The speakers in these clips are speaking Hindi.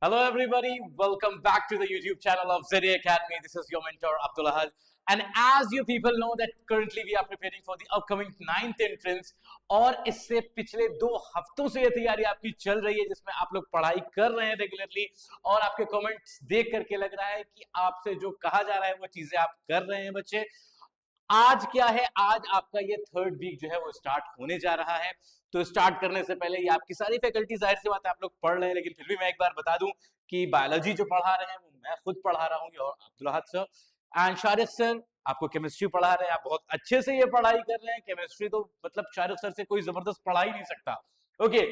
Hello, everybody. Welcome back to the YouTube channel of Zeri Academy. This is your mentor, Abdullah Haj. And as you people know that currently we are preparing for the upcoming 9th entrance और इससे पिछले 2 हफ्तों से ये तैयारी आपकी चल रही है जिसमें आप लोग पढ़ाई कर रहे हैं रेगुलरली और आपके कमेंट्स देख करके लग रहा है कि आपसे जो कहा जा रहा है वो चीजें आप कर रहे हैं बच्चे। आज क्या है, आज आपका ये थर्ड वीक जो है वो स्टार्ट होने जा रहा है। तो स्टार्ट करने से पहले ये आपकी सारी फैकल्टी, जाहिर सी बात है आप लोग पढ़ रहे हैं, लेकिन फिर भी मैं एक बार बता दूं कि बायोलॉजी जो पढ़ा रहे हैं वो मैं खुद पढ़ा रहा हूँ और अब्दुल अहद सर एंड शारिक सर आपको केमिस्ट्री पढ़ा रहे हैं। आप बहुत अच्छे से ये पढ़ाई कर रहे हैं। केमिस्ट्री तो मतलब शारिक सर से कोई जबरदस्त पढ़ा ही नहीं सकता। ओके,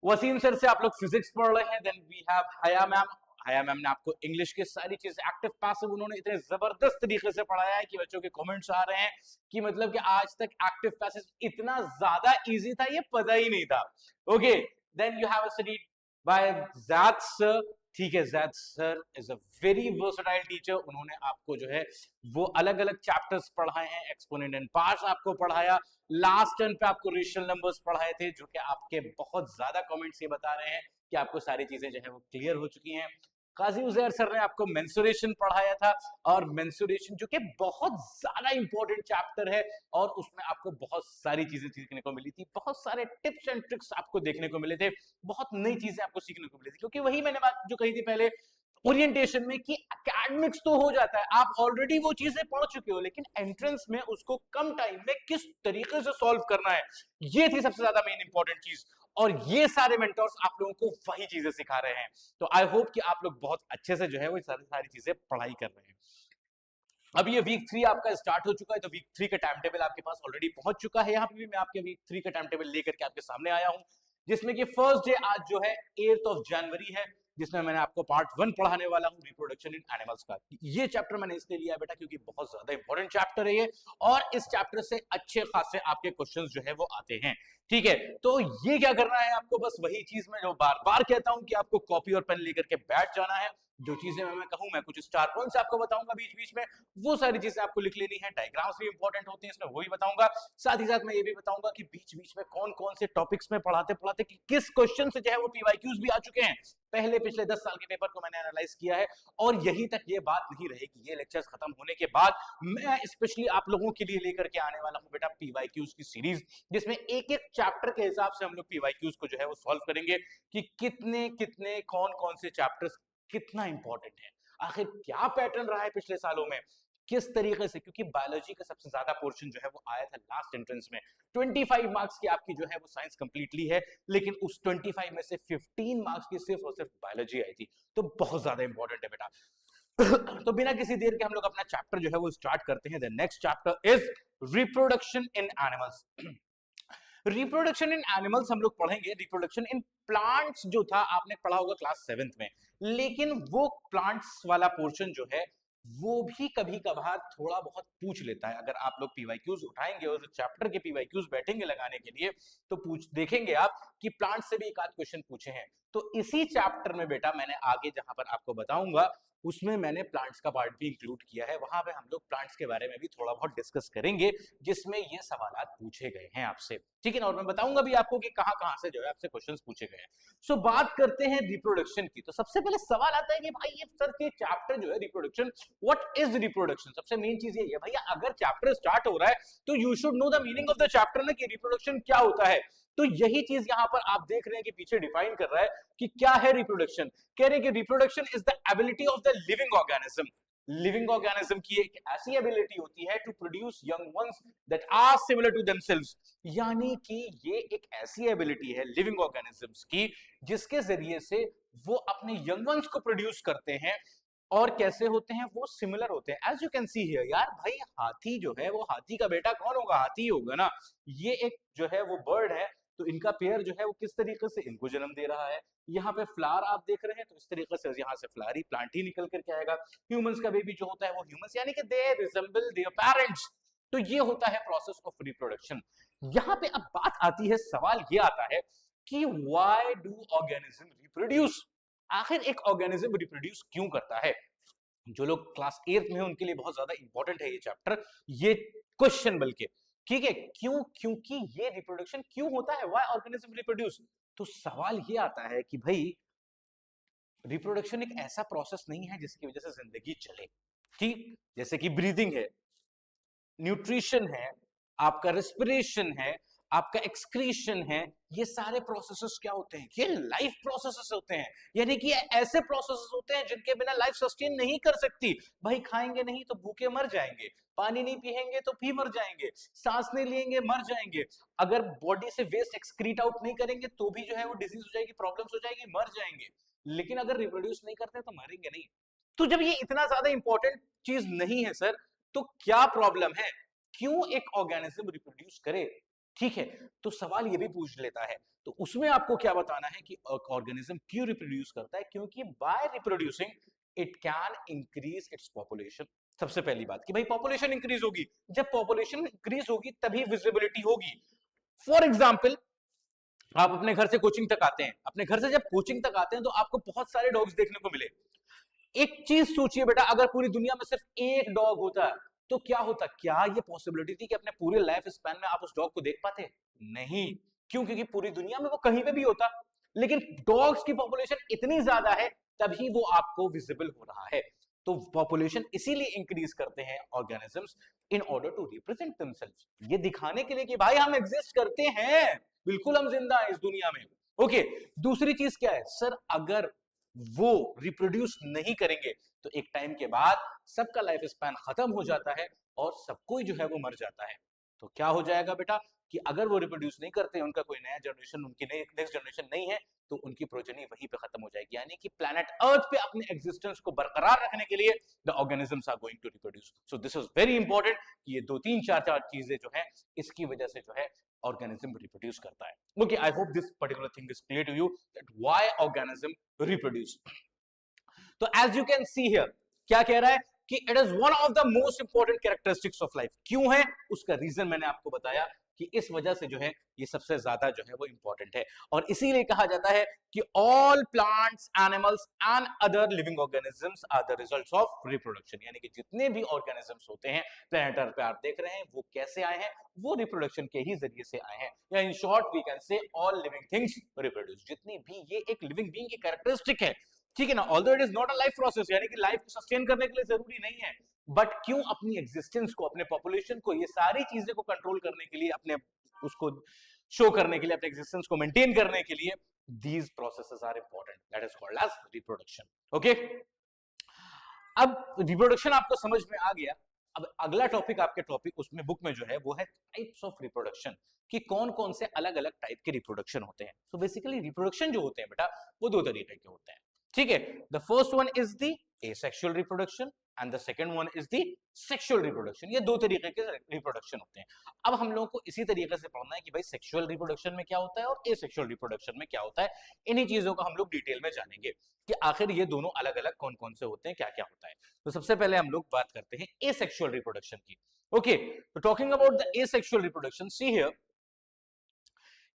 वसीम सर से आप लोग फिजिक्स पढ़ रहे हैं। देन वी हैव हया मैम। हया मैम ने आपको इंग्लिश की सारी चीजें एक्टिव पैसिव उन्होंने इतने जबरदस्त तरीके से पढ़ाया है कि बच्चों के कमेंट्स आ रहे हैं कि मतलब कि आज तक एक्टिव पैसिव इतना ज्यादा इजी था ये पता ही नहीं था। Okay, then you have studied by Zaid sir. ठीक है, Zaid sir is a very versatile teacher. उन्होंने आपको जो है वो अलग अलग चैप्टर्स पढ़ाए हैं। एक्सपोनेंट एंड पार्ट्स आपको पढ़ाया। लास्ट टर्न पे आपको रेशनल नंबर्स पढ़ाए थे, जो कि आपके बहुत ज्यादा कमेंट्स ये बता रहे हैं कि आपको सारी चीजें जो है वो क्लियर हो चुकी हैं। काजी उजैर सर ने आपको मेंसुरेशन पढ़ाया था और मेंसुरेशन जो कि बहुत ज्यादा इंपॉर्टेंट चैप्टर है और उसमें आपको बहुत सारी चीजें सीखने को मिली थी, बहुत सारे टिप्स एंड ट्रिक्स आपको देखने को मिले थे, बहुत नई चीजें आपको सीखने को मिली थी। क्योंकि वही मैंने बात जो कही थी पहले ओरिएंटेशन में कि एकेडमिक्स तो हो जाता है, आप ऑलरेडी वो चीजें पढ़ चुके हो, लेकिन एंट्रेंस में उसको कम टाइम में किस तरीके से सॉल्व करना है, ये थी सबसे ज्यादा मेन इंपॉर्टेंट चीज। और ये सारे मेंटर्स आप लोगों को वही चीजें सिखा रहे हैं। तो आई होप कि आप लोग बहुत अच्छे से जो है वो सारी चीजें पढ़ाई कर रहे हैं। अब ये वीक 3 आपका स्टार्ट हो चुका है, तो वीक 3 का टाइम टेबल आपके पास ऑलरेडी पहुंच चुका है। यहाँ पे भी मैं आपके वीक 3 का टाइम टेबल लेकर के आपके सामने आया हूं, जिसमें कि फर्स्ट डे आज जो है 8 जनवरी है, जिसमें मैंने आपको पार्ट 1 पढ़ाने वाला हूं, रिप्रोडक्शन इन एनिमल्स का। ये चैप्टर मैंने इसलिए लिया बेटा क्योंकि बहुत ज्यादा इंपॉर्टेंट चैप्टर है ये, और इस चैप्टर से अच्छे खासे आपके क्वेश्चंस जो है वो आते हैं। ठीक है, तो ये क्या करना है आपको, बस वही चीज मैं जो बार बार कहता हूं कि आपको कॉपी और पेन लेकर के बैठ जाना है। जो चीजें मैं कहूं, मैं कुछ स्टार पॉइंट्स आपको बताऊंगा बीच बीच में, वो सारी चीजें आपको लिख लेनी है। डायग्राम्स भी इंपॉर्टेंट होते हैं इसमें, वो भी बताऊंगा। साथ ही साथ मैं ये भी बताऊंगा कि बीच बीच में कौन कौन से टॉपिक्स में पढ़ाते पढ़ाते कि किस क्वेश्चन से जो है वो पीवाईक्यूज भी आ चुके हैं। पहले पिछले 10 साल के पेपर को मैंने एनालाइज किया है और यहीं तक ये बात नहीं रहेगी। ये लेक्चर्स खत्म होने के बाद मैं स्पेशली आप लोगों के लिए लेकर के आने वाला हूं बेटा पीवाईक्यूज की सीरीज, जिसमें एक एक चैप्टर के हिसाब से हम लोग पीवाईक्यूज को जो है वो सॉल्व करेंगे कि कितने कितने कौन कौन से चैप्टर्स कितना इंपॉर्टेंट है, आखिर क्या पैटर्न रहा है पिछले सालों में, किस तरीके से। क्योंकि बायोलॉजी का सबसे ज्यादा पोर्शन जो है वो आया था लास्ट एंट्रेंस में। 25 मार्क्स की आपकी जो है वो साइंस कंप्लीटली है, लेकिन उस 25 में से 15 मार्क्स की सिर्फ और सिर्फ बायोलॉजी आई थी। तो बहुत ज्यादा इंपॉर्टेंट है बेटा। तो बिना किसी देर के हम लोग अपना चैप्टर जो है वो स्टार्ट करते हैं। The next chapter is reproduction in animals. Reproduction in animals हम लोग पढ़ेंगे। रिप्रोडक्शन इन प्लांट्स जो था आपने पढ़ा होगा क्लास 7th में, लेकिन वो प्लांट्स वाला पोर्शन जो है वो भी कभी कभार थोड़ा बहुत पूछ लेता है। अगर आप लोग पीवाईक्यूज उठाएंगे और चैप्टर के पीवाईक्यूज बैठेंगे लगाने के लिए, तो पूछ देखेंगे आप कि प्लांट से भी एक आध क्वेश्चन पूछे हैं। तो इसी चैप्टर में बेटा मैंने आगे जहां पर आपको बताऊंगा उसमें मैंने प्लांट्स का पार्ट भी इंक्लूड किया है। वहां पे हम लोग प्लांट्स के बारे में भी थोड़ा बहुत डिस्कस करेंगे, जिसमें ये सवालात पूछे गए हैं आपसे। ठीक है ना, और मैं बताऊंगा भी आपको कि कहां कहां से जो है आपसे क्वेश्चंस पूछे गए हैं। सो बात करते हैं रिप्रोडक्शन की। तो सबसे पहले सवाल आता है कि भाई ये सर ये चैप्टर जो है रिप्रोडक्शन, व्हाट इज रिप्रोडक्शन। सबसे मेन चीज ये है भैया, अगर चैप्टर स्टार्ट हो रहा है तो you should know the meaning of the chapter ना, कि रिप्रोडक्शन क्या होता है। तो यही चीज यहां पर आप देख रहे हैं कि पीछे डिफाइन कर रहा है कि क्या है रिप्रोडक्शन। कह रहे हैं कि reproduction is the ability of the living organism. Living organism की एक ऐसी एबिलिटी होती है to produce young ones that are similar to themselves. यानी कि ये एक ऐसी एबिलिटी है लिविंग ऑर्गेनिजम्स की जिसके जरिए से वो अपने यंग वंस को प्रोड्यूस करते हैं। और कैसे होते हैं वो, सिमिलर होते हैं। As you can see here यार, भाई हाथी जो है वो हाथी का बेटा कौन होगा, हाथी होगा ना। ये एक जो है वो बर्ड है, तो इनका पेयर जो है वो किस तरीके से इनको जन्म दे रहा है। यहाँ पे फ्लावर आप देख रहे हैं, तो इस तरीके से यहाँ से फ्लावर ही प्लांट ही निकल करके आएगा। ह्यूमंस का बेबी जो होता है वो ह्यूमंस, यानी कि दे रिजेंबल देयर पेरेंट्स। तो ये होता है प्रोसेस ऑफ रिप्रोडक्शन। यहां पे अब बात आती है, सवाल ये आता है कि व्हाई डू ऑर्गेनिज्म रिप्रोड्यूस। आखिर एक ऑर्गेनिज्म रिप्रोड्यूस क्यों करता है। जो लोग क्लास 8th में हैं उनके लिए बहुत ज्यादा इंपॉर्टेंट है ये चैप्टर, ये क्वेश्चन बल्कि। ठीक है, क्यों, क्योंकि ये रिप्रोडक्शन क्यों होता है, व्हाई ऑर्गेनिज्म रिप्रोड्यूस। तो सवाल ये आता है कि भाई रिप्रोडक्शन एक ऐसा प्रोसेस नहीं है जिसकी वजह से जिंदगी चले, ठीक? जैसे कि ब्रीदिंग है, न्यूट्रिशन है, आपका रेस्पिरेशन है, आपका एक्सक्रीशन है, ये सारे प्रोसेसेस क्या होते हैं? ये लाइफ प्रोसेसेस होते हैं, यानी कि ऐसे प्रोसेसेस होते हैं जिनके बिना लाइफ सस्टेन नहीं कर सकती। भाई खाएंगे नहीं तो भूखे मर जाएंगे, पानी नहीं पिएंगे तो भी मर जाएंगे, सांस नहीं लेंगे मर जाएंगे, अगर बॉडी से वेस्ट एक्सक्रीट आउट नहीं करेंगे तो भी जो है वो डिजीज हो जाएगी, प्रॉब्लम्स हो जाएगी, मर जाएंगे। लेकिन अगर रिप्रोड्यूस नहीं करते तो मरेंगे नहीं। तो जब ये इतना ज्यादा इंपॉर्टेंट चीज नहीं है सर, तो क्या प्रॉब्लम है? क्यों एक ऑर्गेनिज्म रिप्रोड्यूस करे? ठीक है, तो सवाल ये भी पूछ लेता है, तो उसमें आपको क्या बताना है कि ऑर्गेनिज्म क्यों रिप्रोड्यूस करता है? क्योंकि by reproducing it can increase its population. सबसे पहली बात कि भाई पॉपुलेशन इंक्रीज होगी, जब पॉपुलेशन इंक्रीज होगी तभी विजिबिलिटी होगी। फॉर एग्जाम्पल, आप अपने घर से कोचिंग तक आते हैं, अपने घर से जब कोचिंग तक आते हैं तो आपको बहुत सारे डॉग्स देखने को मिले। एक चीज सोचिए बेटा, अगर पूरी दुनिया में सिर्फ एक डॉग होता तो क्या होता? क्या ये पॉसिबिलिटी थी कि अपने पूरे लाइफ स्पैन में आप उस डॉग को देख पाते? नहीं। क्यों? क्योंकि पूरी दुनिया में वो कहीं पे भी होता, लेकिन डॉग्स की पॉपुलेशन इतनी ज्यादा है तभी वो आपको विजिबल हो रहा है। तो पॉपुलेशन इसीलिए इंक्रीज करते हैं organisms, in order to represent themselves, ये दिखाने के लिए कि भाई हम एग्जिस्ट करते हैं, बिल्कुल हम जिंदा हैं इस दुनिया में। ओके, दूसरी चीज क्या है सर? अगर वो रिप्रोड्यूस नहीं करेंगे तो एक टाइम के बाद सबका लाइफ स्पैन खत्म हो जाता है और सब कोई जो है वो मर जाता है। तो क्या हो जाएगा बेटा कि अगर वो रिप्रोड्यूस नहीं करते, उनका कोई नया जनरेशन, उनकी नेक्स्ट जनरेशन नहीं है, तो उनकी प्रोजेनी वहीं पे खत्म हो जाएगी। यानी कि प्लैनेट अर्थ पे अपने एग्जिस्टेंस को बरकरार रखने के लिए the organisms are going to reproduce. So this is very important कि ये दो तीन चार चार चीजें जो है इसकी वजह से जो है organism reproduce करता है। Okay, I hope this particular thing is clear to you that why organism reproduce. तो as you can see here, क्या कह रहा है कि it is one of the most important characteristics of life। क्यों है? उसका रीजन मैंने आपको बताया कि इस वजह से जो है ये सबसे ज्यादा जो है वो इंपॉर्टेंट है, और इसीलिए कहा जाता है कि all plants, animals and other living organisms are the results of reproduction. यानी कि जितने भी ऑर्गेनिजम्स होते हैं प्लैनेट अर्थ पे आप देख रहे हैं, वो कैसे आए हैं? वो रिप्रोडक्शन के ही जरिए से आए हैं, या in short we can say all living things reproduce. जितनी भी ये एक लिविंग बीइंग की कैरेक्टरिस्टिक है, ठीक है ना, although it is not a life process, यानी कि लाइफ को सस्टेन करने के लिए जरूरी नहीं है, बट क्यों अपनी एग्जिस्टेंस को, अपने पॉपुलेशन को, ये सारी चीजें को कंट्रोल करने के लिए, अपने उसको शो करने के लिए, अपने एग्जिस्टेंस को मेंटेन करने के लिए these processes are important, that is called as reproduction. Okay, अब रिप्रोडक्शन आपको समझ में आ गया। अब अगला टॉपिक आपके टॉपिक उसमें बुक में जो है वो है टाइप्स ऑफ रिप्रोडक्शन, कि कौन कौन से अलग अलग टाइप के रिप्रोडक्शन होते हैं। सो बेसिकली रिप्रोडक्शन जो होते हैं बेटा वो दो तरीके के होते हैं, ठीक है। The first one is the asexual reproduction and the second one is the sexual reproduction. ये दो तरीके के रिप्रोडक्शन होते हैं। अब हम लोगों को इसी तरीके से पढ़ना है कि भाई सेक्सुअल रिप्रोडक्शन में क्या होता है और एसेक्सुअल रिप्रोडक्शन में क्या होता है। इन्हीं चीजों को हम लोग डिटेल में जानेंगे कि आखिर ये दोनों अलग अलग कौन कौन से होते हैं, क्या क्या होता है। तो सबसे पहले हम लोग बात करते हैं एसेक्सुअल रिप्रोडक्शन की। ओके, तो talking about the asexual reproduction, see here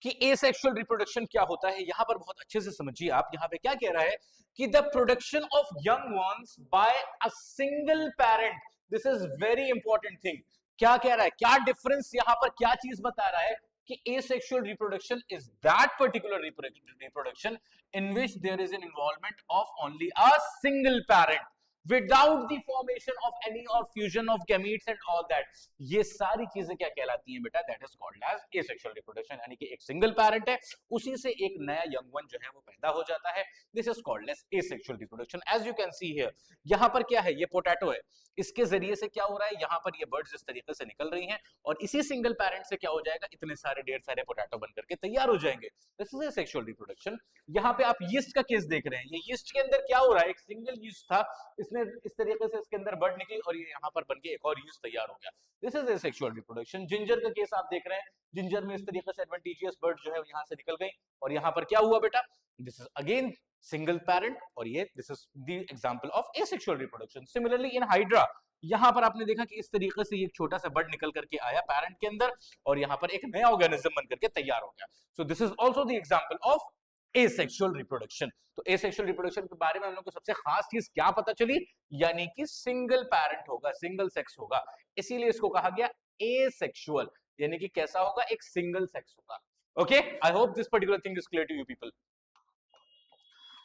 कि एसेक्सुअल रिप्रोडक्शन क्या होता है, यहां पर बहुत अच्छे से समझिए आप। यहां पे क्या कह रहा है कि the production of young ones by a single parent, this is very important thing. क्या कह रहा है, क्या डिफरेंस यहां पर, क्या चीज बता रहा है कि asexual reproduction is that particular reproduction in which there is an involvement of only a single parent without the formation of any or fusion of gametes and all that। ये सारी चीजें क्या कहलाती हैं बेटा? that is called as asexual reproduction। यानी कि एक सिंगल पैरेंट है, उसी से एक नया यंग वन जो है वो पैदा हो जाता है। This is called as asexual reproduction। As you can see here, यहाँ पर क्या है, ये पोटैटो है, इसके जरिए से क्या हो रहा है, यहाँ पर ये बर्ड्स इस तरीके से निकल रही हैं और इसी सिंगल पैरेंट से क्या हो जाएगा, इतने सारे ढेर सारे पोटैटो बन करके तैयार हो जाएंगे। This is sexual reproduction. यहाँ पे आप यीस्ट का केस देख रहे हैं, ये यीस्ट के अंदर क्या हो रहा है, एक सिंगल यीस्ट था, इसने इस तरीके से इसके अंदर बर्ड निकली और ये यहाँ पर बन के एक और यीस्ट तैयार हो गया। This is sexual reproduction. Ginger का केस आप देख रहे हैं, जिंजर में इस तरीके से एडवांटेजियस बर्ड जो है यहाँ से निकल गई और यहाँ पर क्या हुआ बेटा, this is again single parent, और ये this is the example of asexual reproduction. Similarly in hydra, यहां पर आपने देखा कि इस तरीके से एक छोटा सा बर्ड निकल करके आया पैरेंट के अंदर और यहां पर एक नया ऑर्गेनिज्म बन करके तैयार हो गया। सो this is also the example of asexual reproduction. तो एसेक्सुअल रिप्रोडक्शन के बारे में हम लोग को सबसे खास चीज क्या पता चली, यानी कि सिंगल पैरेंट होगा, सिंगल सेक्स होगा, इसीलिए इसको कहा गया एसेक्सुअल, यानी कि कैसा होगा, एक सिंगल सेक्स होगा। Okay, I hope this particular thing is clear to you people.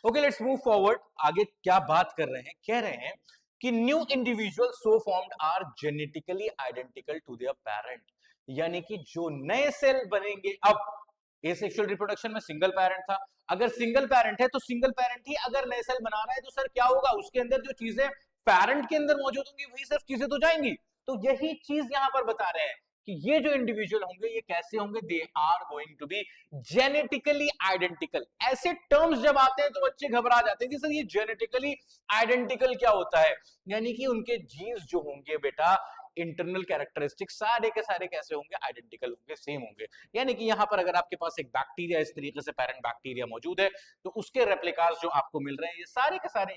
Okay, let's move forward. आगे क्या बात कर रहे हैं, कह रहे हैं कि new individual so formed are genetically identical to their parent, यानी कि जो नए सेल बनेंगे, अब एसेक्सुअल रिप्रोडक्शन में सिंगल पेरेंट था, अगर सिंगल पेरेंट है तो सिंगल पेरेंट ही अगर नए सेल बना रहा है तो सर क्या होगा, उसके अंदर जो चीजें पेरेंट के अंदर मौजूद होंगी वही सिर्फ चीजें तो जाएंगी। तो यही चीज यहां पर बता रहे हैं कि ये जो इंडिविजुअल होंगे ये कैसे होंगे, they are going to be genetically identical. ऐसे टर्म्स जब आते हैं तो बच्चे घबरा जाते हैं कि सर ये जेनेटिकली आइडेंटिकल क्या होता है, यानी कि उनके जीन्स जो होंगे बेटा, इंटरनल कैरेक्टरिस्टिक्स सारे के सारे कैसे होंगे, आइडेंटिकल होंगे, सेम होंगे। यानी कि यहां पर अगर आपके पास एक बैक्टीरिया इस तरीके से पेरेंट बैक्टीरिया मौजूद है तो उसके रेप्लिकास जो आपको मिल रहे हैं ये सारे के सारे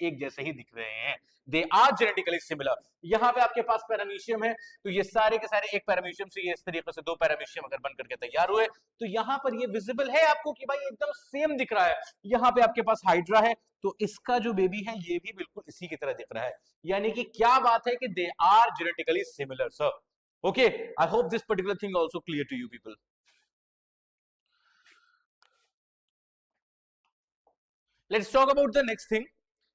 एक जैसे ही दिख रहे हैं, दे आर जेनेटिकली सिमिलर। यहां पे आपके पास पैरामीशियम है तो ये सारे के सारे एक पैरामीशियम से ये इस तरीके से दो पैरामीशियम अगर बन करके तैयार हुए तो यहां पर ये विजिबल है आपको कि भाई एकदम सेम दिख रहा है। यहां पे आपके पास हाइड्रा है तो इसका जो बेबी है ये भी बिल्कुल इसी की तरह दिख रहा है, यानी कि क्या बात है कि they are genetically similar sir. Okay, I hope this particular thing also clear to you people. Let's talk about the next thing.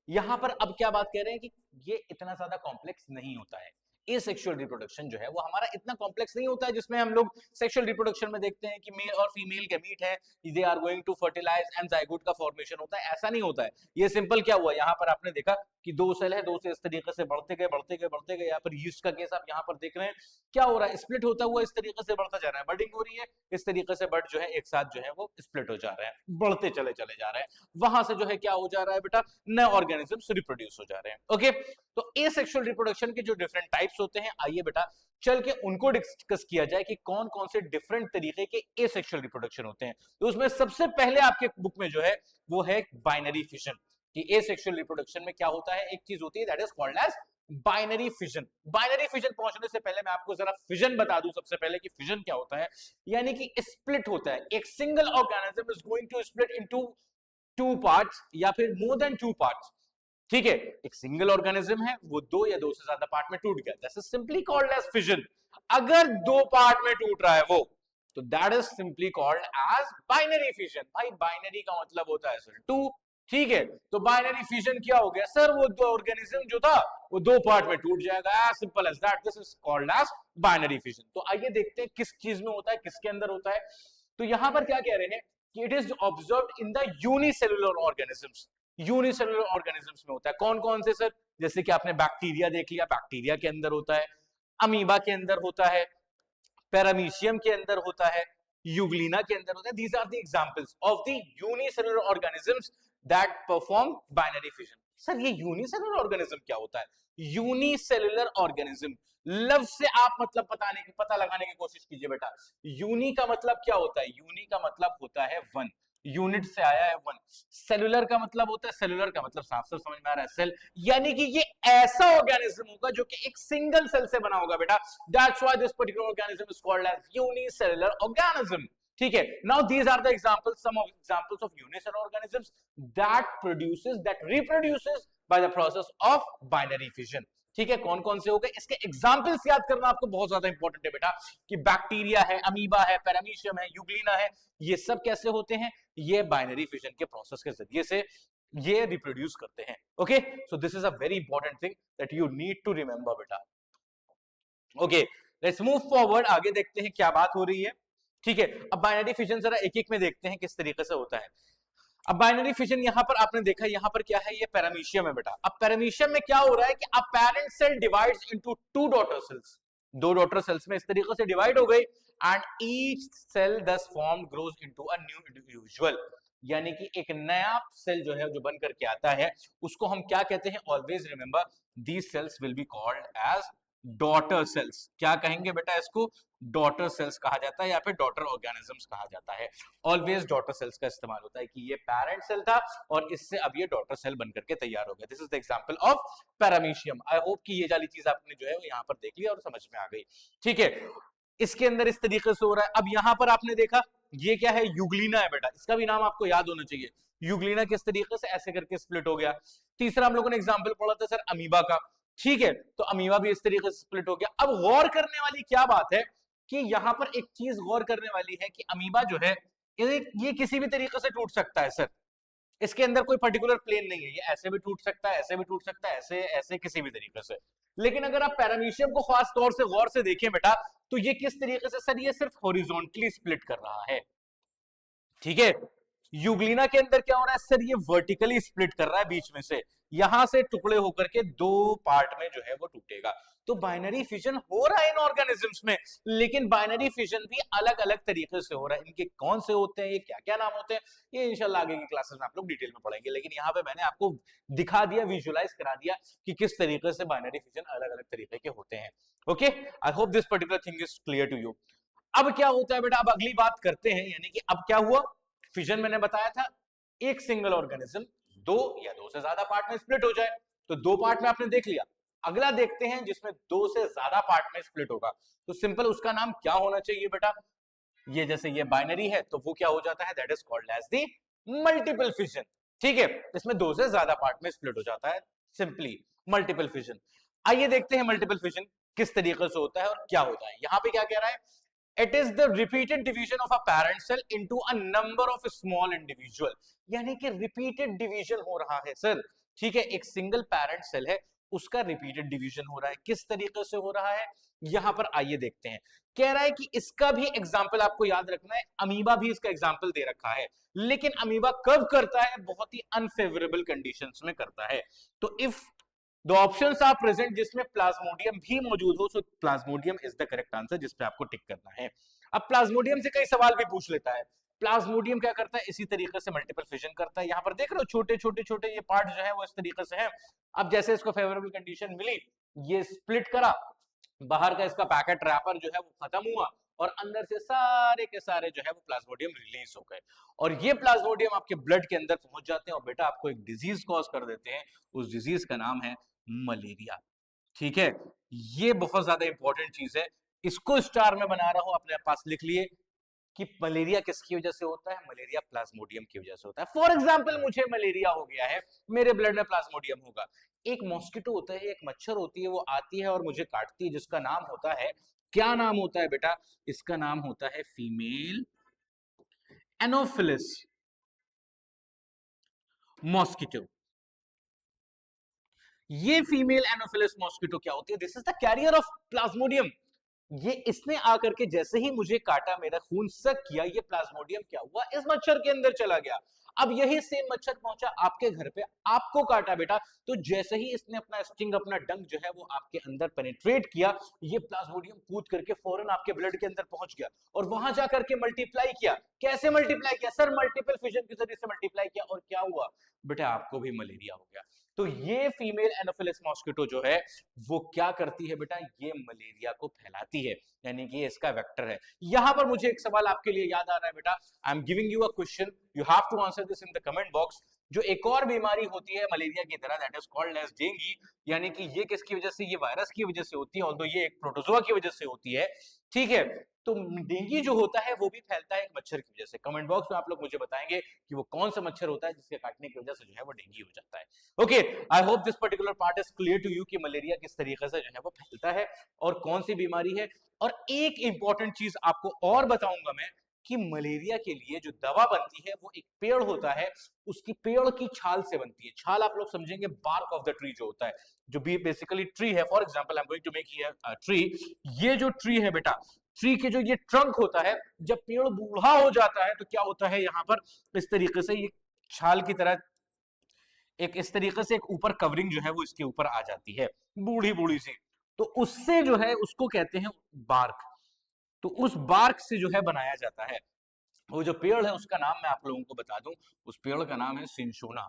यहां पर अब क्या बात कह रहे हैं कि ये इतना ज्यादा कॉम्प्लेक्स नहीं होता है, एसेक्सुअल रिप्रोडक्शन जो है वो हमारा इतना कॉम्प्लेक्स नहीं होता है जिसमें हम लोग सेक्सुअल रिप्रोडक्शन में देखते हैं कि मेल और फीमेल गैमीट है, they are going to fertilize and zygote का फॉर्मेशन होता है, ऐसा नहीं होता है। ये सिंपल क्या हुआ, यहाँ पर आपने देखा कि दो सेल है, दो से इस तरीके से बढ़ते गए बढ़ते गए बढ़ते गए, यहाँ पर यीस्ट का केस आप यहाँ पर देख रहे हैं, क्या हो रहा है, स्प्लिट होता हुआ इस तरीके से बढ़ता जा रहा है, बर्डिंग हो रही है, इस तरीके से बर्ड जो है एक साथ जो है वो स्प्लिट हो जा रहे हैं, बढ़ते चले चले जा रहे हैं, वहां से जो है क्या हो जा रहा है बेटा, नए ऑर्गेनिजम्स रिप्रोड्यूस हो जा रहे हैं। ओके, तो एसेक्सुअल रिप्रोडक्शन के जो डिफरेंट टाइप्स होते हैं, आइए बेटा चल के उनको डिस्कस किया जाए कि कौन कौन से डिफरेंट तरीके के एसेक्सुअल रिप्रोडक्शन होते हैं। तो उसमें सबसे पहले आपके बुक में जो है वो है बाइनरी फिशन, कि एसेक्सुअल रिप्रोडक्शन में क्या होता है, एक चीज होती है that is called as binary fission. Binary fission पहुंचने से पहले मैं आपको जरा फिशन बता दूं सबसे पहले कि फिशन क्या होता है, यानी कि स्प्लिट होता है, एक single organism is going to split into two parts या फिर मोर देन टू पार्ट्स। ठीक है, एक सिंगल ऑर्गेनिज्म है वो दो या दो से ज्यादा पार्ट में टूट गया, that is simply called as fission. अगर दो पार्ट में टूट रहा है वो, तो that is simply called as binary fission. भाई बाइनरी का मतलब होता है सर टू, ठीक है, तो बाइनरी फिशन क्या हो गया सर, वो दो ऑर्गेनिज्म जो था वो दो पार्ट में टूट जाएगा, as simple as that, this is called as binary fission. तो आइए देखते हैं किस चीज में होता है, किसके अंदर होता है। तो यहां पर क्या कह रहे हैं कि it is observed in the unicellular organisms. Unicellular organisms में होता है, कौन कौन से सर, जैसे कि आपने बैक्टीरिया देख लिया, बैक्टीरिया के अंदर होता है, अमीबा के अंदर होता है, पैरामीशियम के अंदर होता है, यूग्लिना के अंदर होता है। These are the examples of the unicellular organisms that perform binary fission. Sir ये यूनिसेलुलर ऑर्गेनिज्म क्या होता है, यूनिसेलुलर ऑर्गेनिज्म लफ्ज से आप मतलब पता लगाने की कोशिश कीजिए बेटा। यूनि का मतलब क्या होता है, यूनि का मतलब होता है वन, यूनिट से आया है वन। सेलुलर का मतलब होता है, सेलुलर का मतलब साफ साफ समझ में आ रहा है सेल, यानी कि ये ऐसा ऑर्गेनिज्म होगा जो कि एक सिंगल सेल से बना होगा बेटा, that's why this particular organism is called as unicellular organism. ठीक है, now these are the examples, some of examples of unicellular organisms that reproduces by the process of binary fission. ठीक है, कौन कौन से हो गए, इसके एग्जांपल्स याद करना आपको बहुत ज्यादा इंपॉर्टेंट है बेटा, कि बैक्टीरिया है, अमीबा है, पैरामीशियम है, यूग्लिना है, ये सब कैसे होते हैं, ये बाइनरी फिशन के प्रोसेस के जरिए से ये रिप्रोड्यूस करते हैं। Okay, so this is a very important thing that you need to remember बेटा। ओके, लेट्स मूव फॉरवर्ड, आगे देखते हैं क्या बात हो रही है। ठीक है, अब बाइनरी फिशन जरा एक एक में देखते हैं किस तरीके से होता है। अब बाइनरी फिशन यहां पर आपने देखा, यहां पर क्या है, ये पैरामीशियम है बेटा। अब पैरामीशियम में क्या हो रहा है कि a parent cell divides into two daughter cells, दो डॉटर सेल्स में इस तरीके से डिवाइड हो गई, and each cell thus form grows into a new individual, यानी कि एक नया सेल जो है जो बन करके आता है उसको हम क्या कहते हैं, always remember these cells will be called as daughter cells. क्या कहेंगे बेटा इसको, डॉटर सेल्स कहा जाता है या फिर डॉटर ऑर्गेनिजम्स कहा जाता है। ऑलवेज डॉटर सेल्स का इस्तेमाल होता है कि ये पेरेंट सेल था और इससे अब ये डॉटर सेल बनकर के तैयार हो गया। This is the example of paramecium. I hope कि ये वाली चीज आपने जो है वो यहाँ पर देख लिया और समझ में आ गई। ठीक है, इसके अंदर इस तरीके से हो रहा है। अब यहाँ पर आपने देखा ये क्या है, यूग्लिना है बेटा, इसका भी नाम आपको याद होना चाहिए। यूग्लिना किस तरीके से ऐसे करके स्प्लिट हो गया। तीसरा हम लोगों ने एग्जाम्पल पढ़ा था सर अमीबा का, ठीक है, तो अमीबा भी इस तरीके से स्प्लिट हो गया। अब गौर करने वाली क्या बात है कि यहां पर एक चीज गौर करने वाली है कि अमीबा जो है ये किसी भी तरीके से टूट सकता है सर, इसके अंदर कोई पर्टिकुलर प्लेन नहीं है, ये ऐसे भी टूट सकता है, ऐसे भी टूट सकता है, ऐसे ऐसे किसी भी तरीके से। लेकिन अगर आप पैरामीशियम को खास तौर से गौर से देखें बेटा, तो ये किस तरीके से, सर ये सिर्फ हॉरिजॉन्टली स्प्लिट कर रहा है, ठीक है। यूग्लिना के अंदर क्या हो रहा है सर, ये वर्टिकली स्प्लिट कर रहा है बीच में से, यहां से टुकड़े होकर के दो पार्ट में जो है वो टूटेगा। तो बाइनरी फिजन हो रहा है इन ऑर्गेनिजम्स में, लेकिन बाइनरी फिजन भी अलग अलग तरीके से हो रहा है। इनके कौन से होते हैं, ये क्या क्या नाम होते हैं, ये इंशाल्लाह आगे की क्लासेस में आप लोग डिटेल में पढ़ेंगे। लेकिन यहाँ पे मैंने आपको दिखा दिया, विजुअलाइज करा दिया कि किस तरीके से बाइनरी फिजन अलग अलग तरीके के होते हैं। Okay, I hope this particular thing is clear to you. अब क्या होता है बेटा, अब अगली बात करते हैं, यानी कि अब क्या हुआ, फिजन मैंने बताया था, एक सिंगल ऑर्गेनिज्म दो या दो से ज्यादा पार्ट में स्प्लिट हो जाए। तो दो पार्ट में आपने देख लिया, अगला देखते हैं जिसमें दो से ज्यादा पार्ट में स्प्लिट होगा। तो सिंपल उसका नाम क्या होना चाहिए बेटा, ये जैसे ये बाइनरी है तो वो क्या हो जाता है, that is called as the multiple fission, ठीक है। इसमें दो से ज्यादा पार्ट में स्प्लिट हो जाता है, सिंपली मल्टीपल फिजन। आइए देखते हैं मल्टीपल फिजन किस तरीके से होता है और क्या होता है। यहां पे क्या कह रहा है, it is the repeated division of a parent cell into a number of small individual, यानी कि रिपीटेड डिवीजन हो रहा है सर, ठीक है। एक सिंगल पेरेंट सेल है, उसका रिपीटेड डिवीजन हो रहा है, किस तरीके से हो रहा है यहां पर आइए देखते हैं। कह रहा है कि इसका भी एग्जाम्पल आपको याद रखना है, अमीबा भी इसका एग्जाम्पल दे रखा है, लेकिन अमीबा कब करता है, बहुत ही अनफेवरेबल कंडीशंस में करता है। तो if the options are present जिसमें प्लाज्मोडियम भी मौजूद हो, सो plasmodium is the correct answer जिस पे आपको टिक करना है। अब प्लाज्मोडियम से कई सवाल भी पूछ लेता है, प्लाज्मोडियम क्या करता है, इसी तरीके से मल्टीपल फिजन करता है। यहां पर देख रहे हो छोटे छोटे छोटे ये पार्ट जो है वो इस तरीके से है। अब जैसे इसको फेवरेबल कंडीशन मिली, ये स्प्लिट करा, बाहर का इसका पैकेट रैपर जो है वो खत्म हुआ और अंदर से सारे के सारे जो है वो प्लाज्मोडियम रिलीज हो गए, और ये प्लाज्मोडियम आपके ब्लड के अंदर पहुंच जाते हैं और बेटा आपको एक डिजीज कॉज कर देते हैं। उस डिजीज का नाम है मलेरिया, ठीक है। ये बहुत ज्यादा इंपॉर्टेंट चीज है, इसको स्टार में बना रहा हूं, अपने पास लिख लिए कि मलेरिया किसकी वजह से होता है, मलेरिया प्लाज्मोडियम की वजह से होता है। फॉर एग्जाम्पल मुझे मलेरिया हो गया है, मेरे ब्लड में प्लाज्मोडियम होगा। एक मॉस्किटो होता है, एक मच्छर होती है, वो आती है और मुझे काटती है, जिसका नाम होता है, क्या नाम होता है बेटा, इसका नाम होता है फीमेल एनोफिलिस मॉस्किटो। ये फीमेल एनोफिलिस मॉस्किटो क्या होती है, this is the carrier of Plasmodium. ये इसने आकर के जैसे ही मुझे काटा, मेरा खून सक किया, ये प्लाज्मोडियम क्या हुआ, इस मच्छर के अंदर चला गया। अब यही सेम मच्छर पहुंचा आपके घर पे, आपको काटा बेटा, तो जैसे ही इसने अपना स्टिंग, अपना डंक जो है वो आपके अंदर पेनिट्रेट किया, ये प्लाज्मोडियम कूद करके फौरन आपके ब्लड के अंदर पहुंच गया और वहां जाकर के मल्टीप्लाई किया। कैसे मल्टीप्लाई किया सर, मल्टीपल फिजन के जरिए से मल्टीप्लाई किया, और क्या हुआ बेटा, आपको भी मलेरिया हो गया। तो ये फीमेल एनोफिलिस मॉस्किटो जो है वो क्या करती है बेटा, ये मलेरिया को फैलाती है, यानी कि इसका वेक्टर है। यहां पर मुझे एक सवाल आपके लिए याद आ रहा है बेटा, I am giving you a question, you have to answer this in the comment box. जो एक और बीमारी होती है मलेरिया की तरह, that is called as dengue, यानी कि ये किसकी वजह से, ये वायरस की वजह से होती है, ऑल्दो ये एक प्रोटोजोआ की वजह से होती है, ठीक है। तो डेंगू जो होता है वो भी फैलता है एक मच्छर की वजह से। कमेंट बॉक्स में आप लोग मुझे बताएंगे कि वो कौन सा मच्छर होता है जिसके काटने की वजह से जो है वो डेंगू हो जाता है। Okay, I hope this particular part is clear to you कि मलेरिया किस तरीके से जो है वो फैलता है और कौन सी बीमारी है। और एक इंपॉर्टेंट चीज आपको और बताऊंगा मैं कि मलेरिया के लिए जो दवा बनती है वो एक पेड़ होता है, उसकी पेड़ की छाल से बनती है। छाल आप लोग समझेंगे बार्क ऑफ द ट्री जो होता है, जो भी बेसिकली ट्री है। For example I am going to make here tree, ये जो ट्री है बेटा, ट्री के जो ये ट्रंक होता है, जब पेड़ बूढ़ा हो जाता है तो क्या होता है, यहाँ पर इस तरीके से ये छाल की तरह एक इस तरीके से एक ऊपर कवरिंग जो है वो इसके ऊपर आ जाती है, बूढ़ी बूढ़ी सी। तो उससे जो है उसको कहते हैं बार्क। तो उस बार्क से जो है बनाया जाता है। वो जो पेड़ है उसका नाम मैं आप लोगों को बता दूं, उस पेड़ का नाम है सिंशोना,